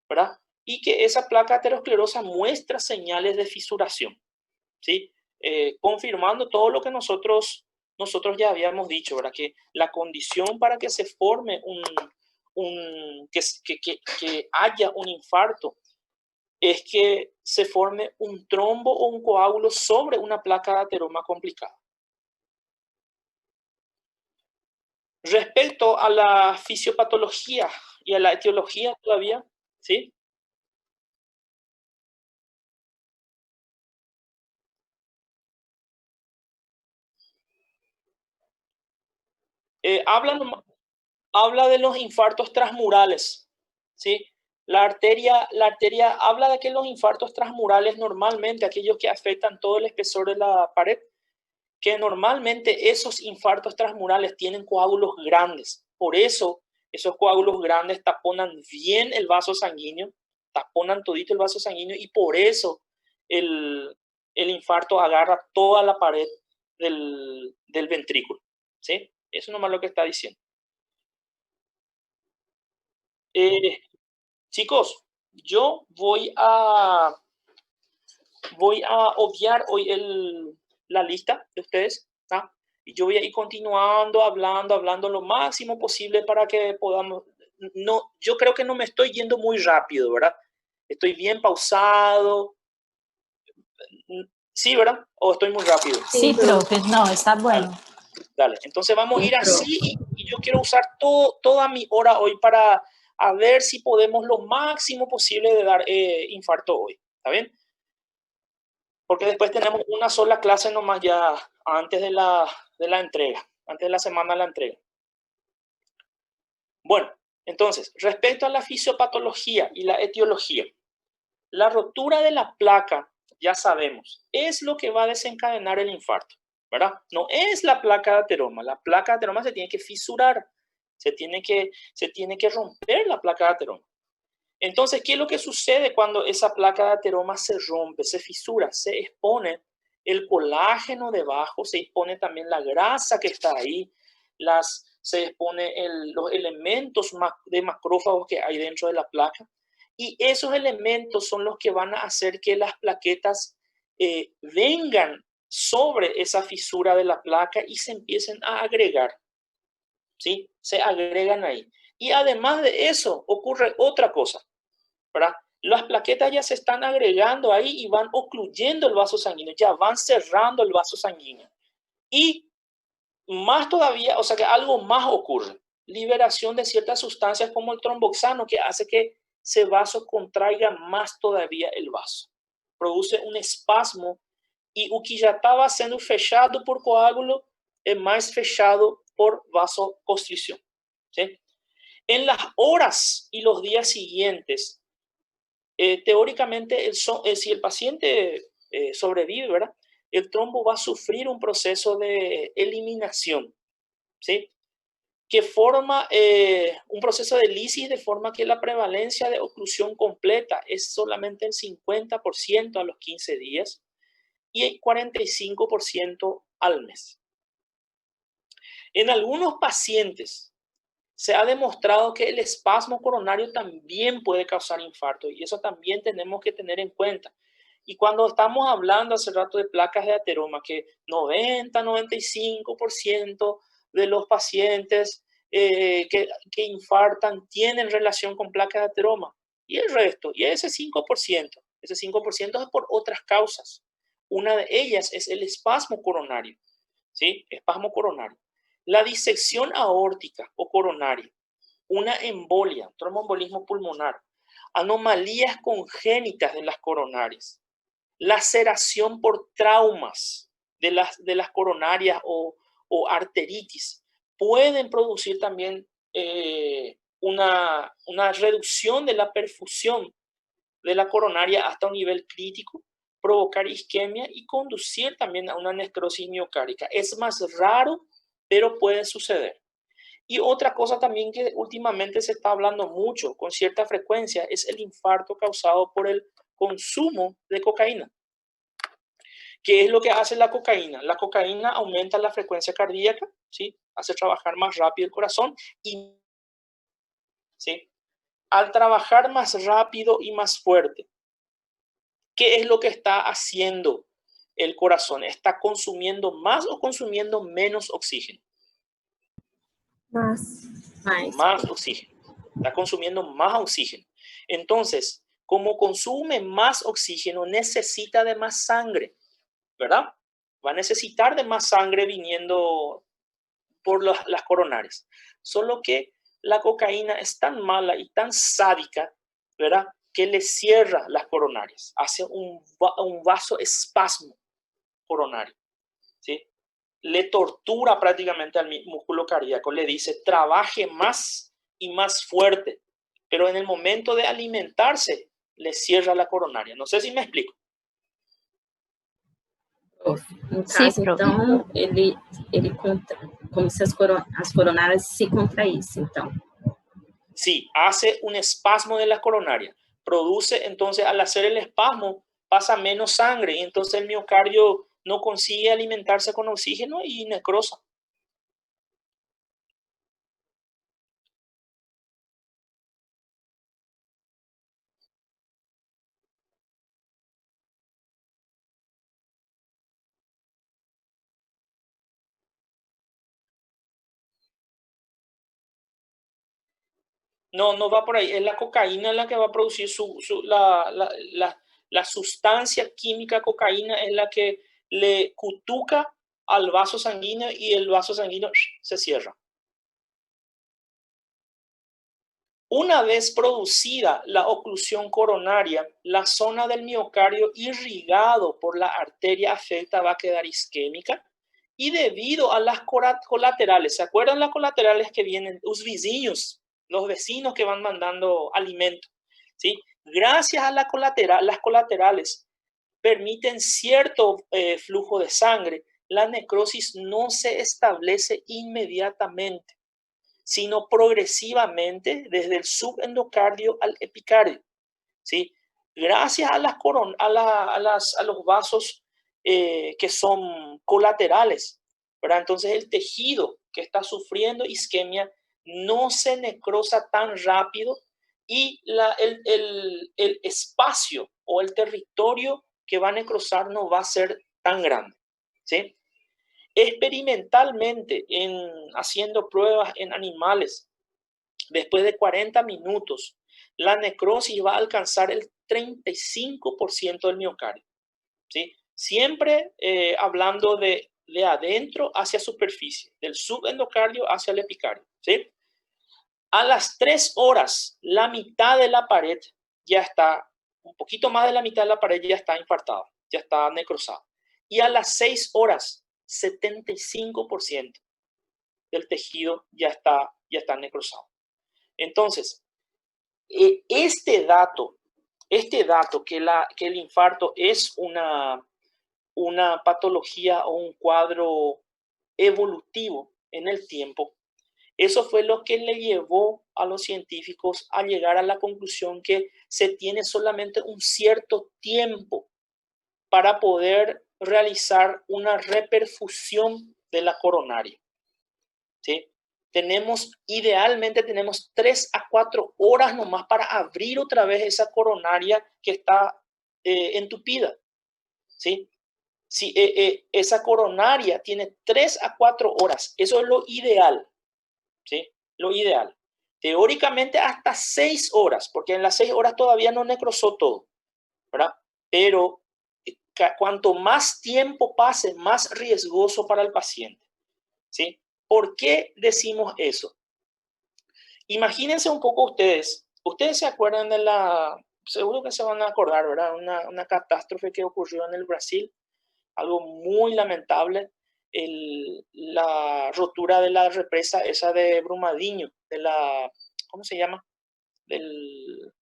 ¿verdad? Y que esa placa aterosclerosa muestra señales de fisuración, ¿sí? Confirmando todo lo que nosotros ya habíamos dicho, ¿verdad? Que la condición para que se forme que haya un infarto es que se forme un trombo o un coágulo sobre una placa de ateroma complicada. Respecto a la fisiopatología y a la etiología todavía, ¿sí? Habla de los infartos transmurales, ¿sí? La arteria habla de que los infartos transmurales normalmente, aquellos que afectan todo el espesor de la pared, que normalmente esos infartos transmurales tienen coágulos grandes. Por eso, esos coágulos grandes taponan bien el vaso sanguíneo, taponan todito el vaso sanguíneo y por eso el infarto agarra toda la pared del ventrículo, ¿sí? Eso nomás lo que está diciendo. Chicos, yo voy a obviar hoy la lista de ustedes, ¿tá? Y yo voy a ir continuando, hablando lo máximo posible para que podamos... No, yo creo que no me estoy yendo muy rápido, ¿verdad? Estoy bien pausado. ¿Sí, verdad? ¿O estoy muy rápido? Sí, profe, no, está bueno. Dale. Entonces vamos a ir así y yo quiero usar toda mi hora hoy para a ver si podemos lo máximo posible de dar infarto hoy. ¿Está bien? Porque después tenemos una sola clase nomás ya antes de la entrega, antes de la semana de la entrega. Bueno, entonces, respecto a la fisiopatología y la etiología, la rotura de la placa, ya sabemos, es lo que va a desencadenar el infarto, ¿verdad? No es la placa de ateroma. La placa de ateroma se tiene que fisurar, se tiene que romper la placa de ateroma. Entonces, ¿qué es lo que sucede cuando esa placa de ateroma se rompe, se fisura? Se expone el colágeno debajo, se expone también la grasa que está ahí, se expone los elementos de macrófagos que hay dentro de la placa. Y esos elementos son los que van a hacer que las plaquetas vengan sobre esa fisura de la placa y se empiecen a agregar. ¿Sí? Se agregan ahí. Y además de eso, ocurre otra cosa, ¿verdad? Las plaquetas ya se están agregando ahí y van ocluyendo el vaso sanguíneo, ya van cerrando el vaso sanguíneo. Y más todavía, o sea que algo más ocurre. Liberación de ciertas sustancias como el tromboxano que hace que ese vaso contraiga más todavía el vaso. Produce un espasmo y o que já estava sendo fechado por coágulo é mais fechado por vasoconstricción. ¿Sí? En las horas y los días siguientes, teóricamente, si el paciente sobrevive, ¿verdad? El trombo va a sufrir un proceso de eliminación, ¿sí? Que forma un proceso de lisis de forma que la prevalencia de oclusión completa es solamente el 50% a los 15 días y el 45% al mes. En algunos pacientes se ha demostrado que el espasmo coronario también puede causar infarto y eso también tenemos que tener en cuenta. Y cuando estamos hablando hace rato de placas de ateroma, que 90-95% de los pacientes que infartan tienen relación con placas de ateroma. Y el resto, y ese 5% es por otras causas. Una de ellas es el espasmo coronario, ¿sí? Espasmo coronario. La disección aórtica o coronaria, una embolia, tromboembolismo pulmonar, anomalías congénitas de las coronarias, laceración por traumas de las coronarias o arteritis, pueden producir también una reducción de la perfusión de la coronaria hasta un nivel crítico, provocar isquemia y conducir también a una necrosis miocárdica. Es más raro, pero puede suceder. Y otra cosa también que últimamente se está hablando mucho, con cierta frecuencia, es el infarto causado por el consumo de cocaína. ¿Qué es lo que hace la cocaína? La cocaína aumenta la frecuencia cardíaca, ¿sí? Hace trabajar más rápido el corazón y, ¿sí? Al trabajar más rápido y más fuerte, ¿qué es lo que está haciendo el corazón? ¿Está consumiendo más o consumiendo menos oxígeno? Más oxígeno. Está consumiendo más oxígeno. Entonces, como consume más oxígeno, necesita de más sangre, ¿verdad? Va a necesitar de más sangre viniendo por las coronarias. Solo que la cocaína es tan mala y tan sádica, ¿verdad? Que le cierra las coronarias. Hace un vasoespasmo coronario, ¿sí? Le tortura prácticamente al músculo cardíaco. Le dice, trabaje más y más fuerte. Pero en el momento de alimentarse, le cierra la coronaria. No sé si me explico. No caso, então, ele como se as coronárias se contraíssem, então. Sí, hace un espasmo de las coronarias. Produce, entonces, al hacer el espasmo, pasa menos sangre y entonces el miocardio no consigue alimentarse con oxígeno y necrosa. No, no va por ahí. Es la cocaína la que va a producir la sustancia química cocaína es la que le cutuca al vaso sanguíneo y el vaso sanguíneo se cierra. Una vez producida la oclusión coronaria, la zona del miocardio irrigado por la arteria afecta va a quedar isquémica y debido a las colaterales, ¿se acuerdan las colaterales que vienen? Los vizinhos los vecinos que van mandando alimento, ¿sí? Gracias a las colaterales permiten cierto flujo de sangre, la necrosis no se establece inmediatamente, sino progresivamente desde el subendocardio al epicardio, ¿sí? Gracias a, a los vasos que son colaterales, ¿verdad? Entonces el tejido que está sufriendo isquemia no se necrosa tan rápido y el espacio o el territorio que va a necrosar no va a ser tan grande, ¿sí? Experimentalmente, haciendo pruebas en animales, después de 40 minutos, la necrosis va a alcanzar el 35% del miocardio, ¿sí? Siempre hablando de adentro hacia superficie, del subendocardio hacia el epicardio, ¿sí? A las 3 horas, la mitad de la pared ya está, un poquito más de la mitad de la pared ya está infartada, ya está necrosada. Y a las 6 horas, 75% del tejido ya está necrosado. Entonces, este dato que el infarto es una patología o un cuadro evolutivo en el tiempo, eso fue lo que le llevó a los científicos a llegar a la conclusión que se tiene solamente un cierto tiempo para poder realizar una reperfusión de la coronaria, ¿sí? Idealmente tenemos 3 a 4 horas nomás para abrir otra vez esa coronaria que está entupida, ¿sí? Si esa coronaria tiene 3 a 4 horas, eso es lo ideal, ¿sí? Lo ideal. Teóricamente hasta 6 horas, porque en las 6 horas todavía no necrosó todo, ¿verdad? Pero cuanto más tiempo pase, más riesgoso para el paciente, ¿sí? ¿Por qué decimos eso? Imagínense un poco ustedes se acuerdan de seguro que se van a acordar, ¿verdad? Una catástrofe que ocurrió en el Brasil, algo muy lamentable, la rotura de la represa esa de Brumadinho, ¿cómo se llama? Del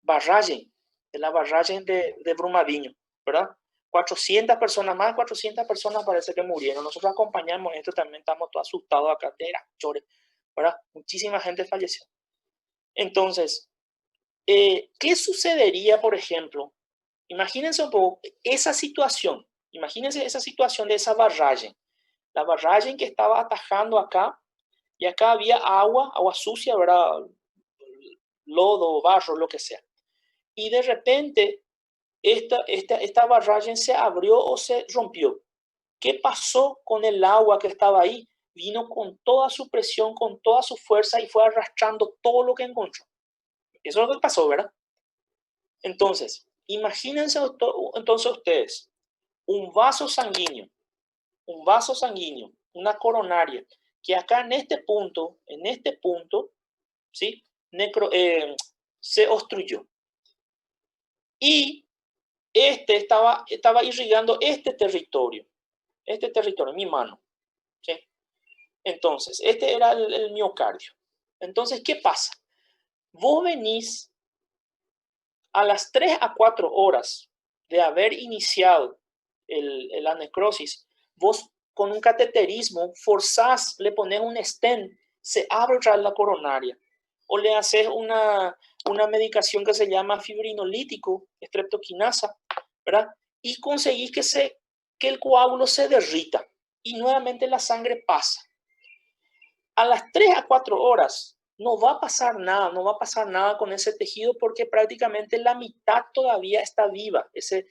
barrage, de la barrage de Brumadinho, ¿verdad? 400 personas, más de 400 personas parece que murieron. Nosotros acompañamos esto, también estamos todos asustados acá, ¿verdad? Muchísima gente falleció. Entonces, ¿qué sucedería, por ejemplo? Imagínense un poco esa situación. Imagínense esa situación de esa barrage. La barrage que estaba atajando acá, y acá había agua sucia, ¿verdad? Lodo, barro, lo que sea. Y de repente, esta barrage se abrió o se rompió. ¿Qué pasó con el agua que estaba ahí? Vino con toda su presión, con toda su fuerza y fue arrastrando todo lo que encontró. Eso es lo que pasó, ¿verdad? Entonces, imagínense entonces ustedes un vaso sanguíneo, una coronaria, que acá en este punto, ¿sí? Se obstruyó. Y estaba irrigando este territorio, mi mano, ¿sí? Entonces, este era el miocardio. Entonces, ¿qué pasa? Vos venís a las 3 a 4 horas de haber iniciado la necrosis, vos con un cateterismo forzás, le pones un stent, se abre la coronaria, o le haces una medicación que se llama fibrinolítico, streptokinasa, ¿verdad? Y conseguís que el coágulo se derrita y nuevamente la sangre pasa. A las 3 a 4 horas no va a pasar nada con ese tejido porque prácticamente la mitad todavía está viva, ese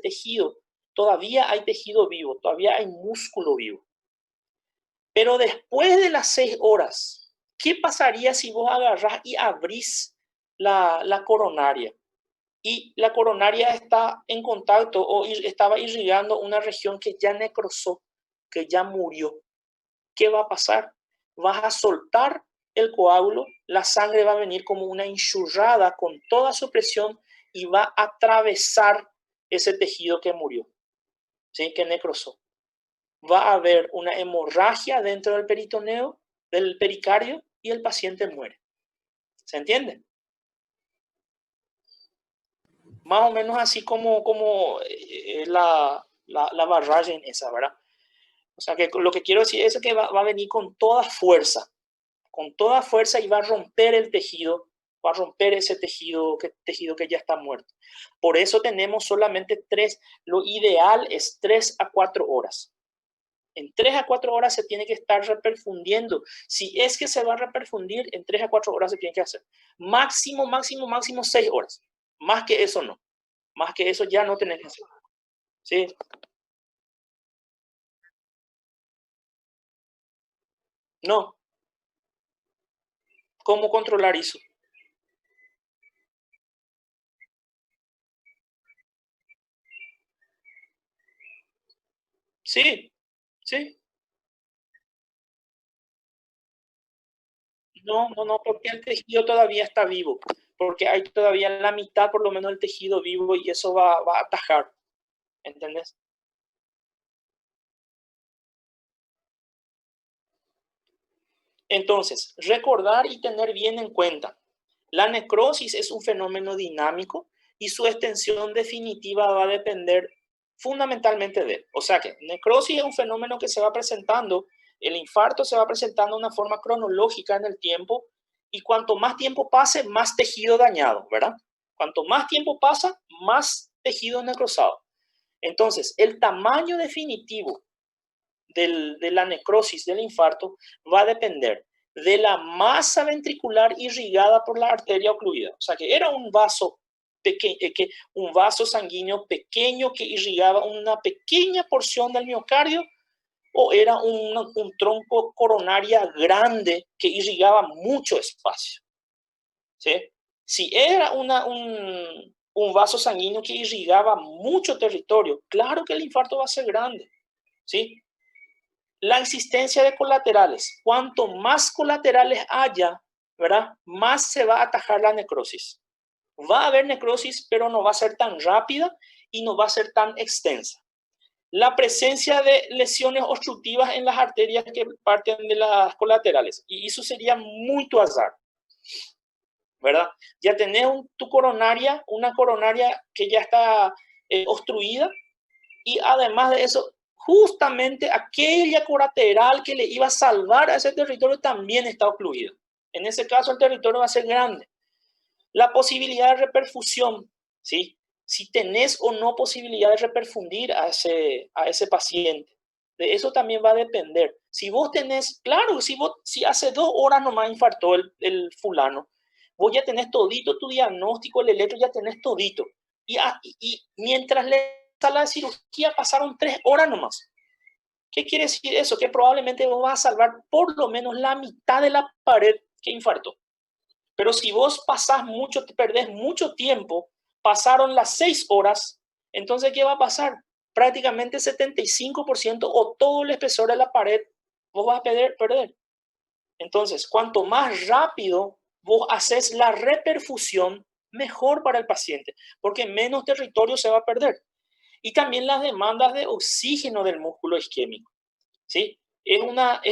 tejido. Todavía hay tejido vivo, todavía hay músculo vivo. Pero después de las 6 horas, ¿qué pasaría si vos agarrás y abrís la coronaria? Y la coronaria está en contacto o estaba irrigando una región que ya necrosó, que ya murió. ¿Qué va a pasar? Vas a soltar el coágulo, la sangre va a venir como una enxurrada con toda su presión y va a atravesar ese tejido que murió, ¿sí? Que necrosó. Va a haber una hemorragia dentro del peritoneo, del pericardio, y el paciente muere. ¿Se entiende? Más o menos así como la barrage en esa, ¿verdad? O sea, que lo que quiero decir es que va a venir con toda fuerza y va a romper el tejido, va a romper ese tejido que ya está muerto. Por eso tenemos solamente 3, lo ideal es 3 a 4 horas. En 3 a 4 horas se tiene que estar reperfundiendo. Si es que se va a reperfundir, en 3 a 4 horas se tiene que hacer. Máximo 6 horas. Más que eso no. Más que eso ya no tenés que hacer. ¿Sí? No. ¿Cómo controlar eso? Sí, sí. No, porque el tejido todavía está vivo. Porque hay todavía la mitad, por lo menos, del tejido vivo y eso va a atajar. ¿Entendés? Entonces, recordar y tener bien en cuenta, la necrosis es un fenómeno dinámico y su extensión definitiva va a depender fundamentalmente de él. O sea que necrosis es un fenómeno que se va presentando, el infarto se va presentando de una forma cronológica en el tiempo y cuanto más tiempo pase, más tejido dañado, ¿verdad? Cuanto más tiempo pasa, más tejido necrosado. Entonces, el tamaño definitivo de la necrosis del infarto va a depender de la masa ventricular irrigada por la arteria ocluida. O sea, que era un vaso un vaso sanguíneo pequeño que irrigaba una pequeña porción del miocardio o era un tronco coronaria grande que irrigaba mucho espacio. ¿Sí? Si era un vaso sanguíneo que irrigaba mucho territorio, claro que el infarto va a ser grande. ¿Sí? La existencia de colaterales. Cuanto más colaterales haya, ¿verdad? Más se va a atajar la necrosis. Va a haber necrosis, pero no va a ser tan rápida y no va a ser tan extensa. La presencia de lesiones obstructivas en las arterias que parten de las colaterales. Y eso sería muy tu azar, ¿verdad? Ya tenés una coronaria que ya está obstruida y además de eso, justamente aquella colateral que le iba a salvar a ese territorio también está ocluida. En ese caso, el territorio va a ser grande. La posibilidad de reperfusión, ¿sí? Si tenés o no posibilidad de reperfundir a ese paciente. De eso también va a depender. Si vos tenés, claro, si hace 2 horas nomás infartó el fulano, vos ya tenés todito tu diagnóstico, el electro ya tenés todito. Y mientras a la cirugía pasaron 3 horas nomás. ¿Qué quiere decir eso? Que probablemente vos vas a salvar por lo menos la mitad de la pared que infartó. Pero si vos perdés mucho tiempo, pasaron las 6 horas, entonces ¿qué va a pasar? Prácticamente 75% o todo el espesor de la pared vos vas a perder. Entonces, cuanto más rápido vos haces la reperfusión, mejor para el paciente, porque menos territorio se va a perder. Y también las demandas de oxígeno del músculo isquémico, ¿sí? Es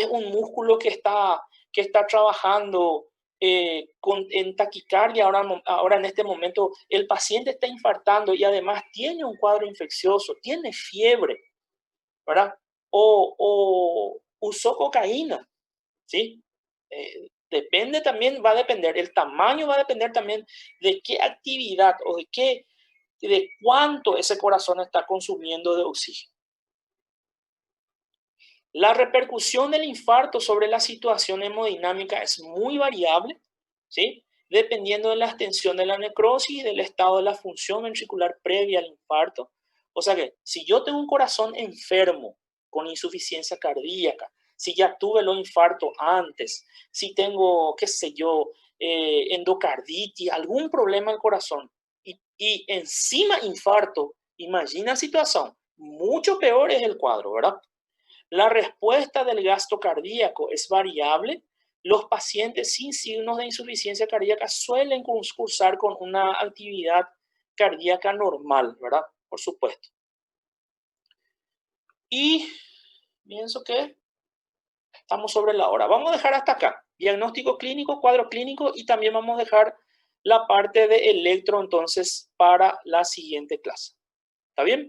un músculo que está trabajando en taquicardia. Ahora en este momento el paciente está infartando y además tiene un cuadro infeccioso, tiene fiebre, ¿verdad? O usó cocaína, ¿sí? Depende también, va a depender, el tamaño va a depender también de qué actividad o de cuánto ese corazón está consumiendo de oxígeno. La repercusión del infarto sobre la situación hemodinámica es muy variable, ¿sí? Dependiendo de la extensión de la necrosis y del estado de la función ventricular previa al infarto. O sea que si yo tengo un corazón enfermo con insuficiencia cardíaca, si ya tuve el infarto antes, si tengo, qué sé yo, endocarditis, algún problema del corazón, y encima infarto, imagina la situación, mucho peor es el cuadro, ¿verdad? La respuesta del gasto cardíaco es variable. Los pacientes sin signos de insuficiencia cardíaca suelen cursar con una actividad cardíaca normal, ¿verdad? Por supuesto. Y pienso que estamos sobre la hora. Vamos a dejar hasta acá. diagnóstico clínico, cuadro clínico, y también vamos a dejar la parte de electro entonces para la siguiente clase. ¿Está bien?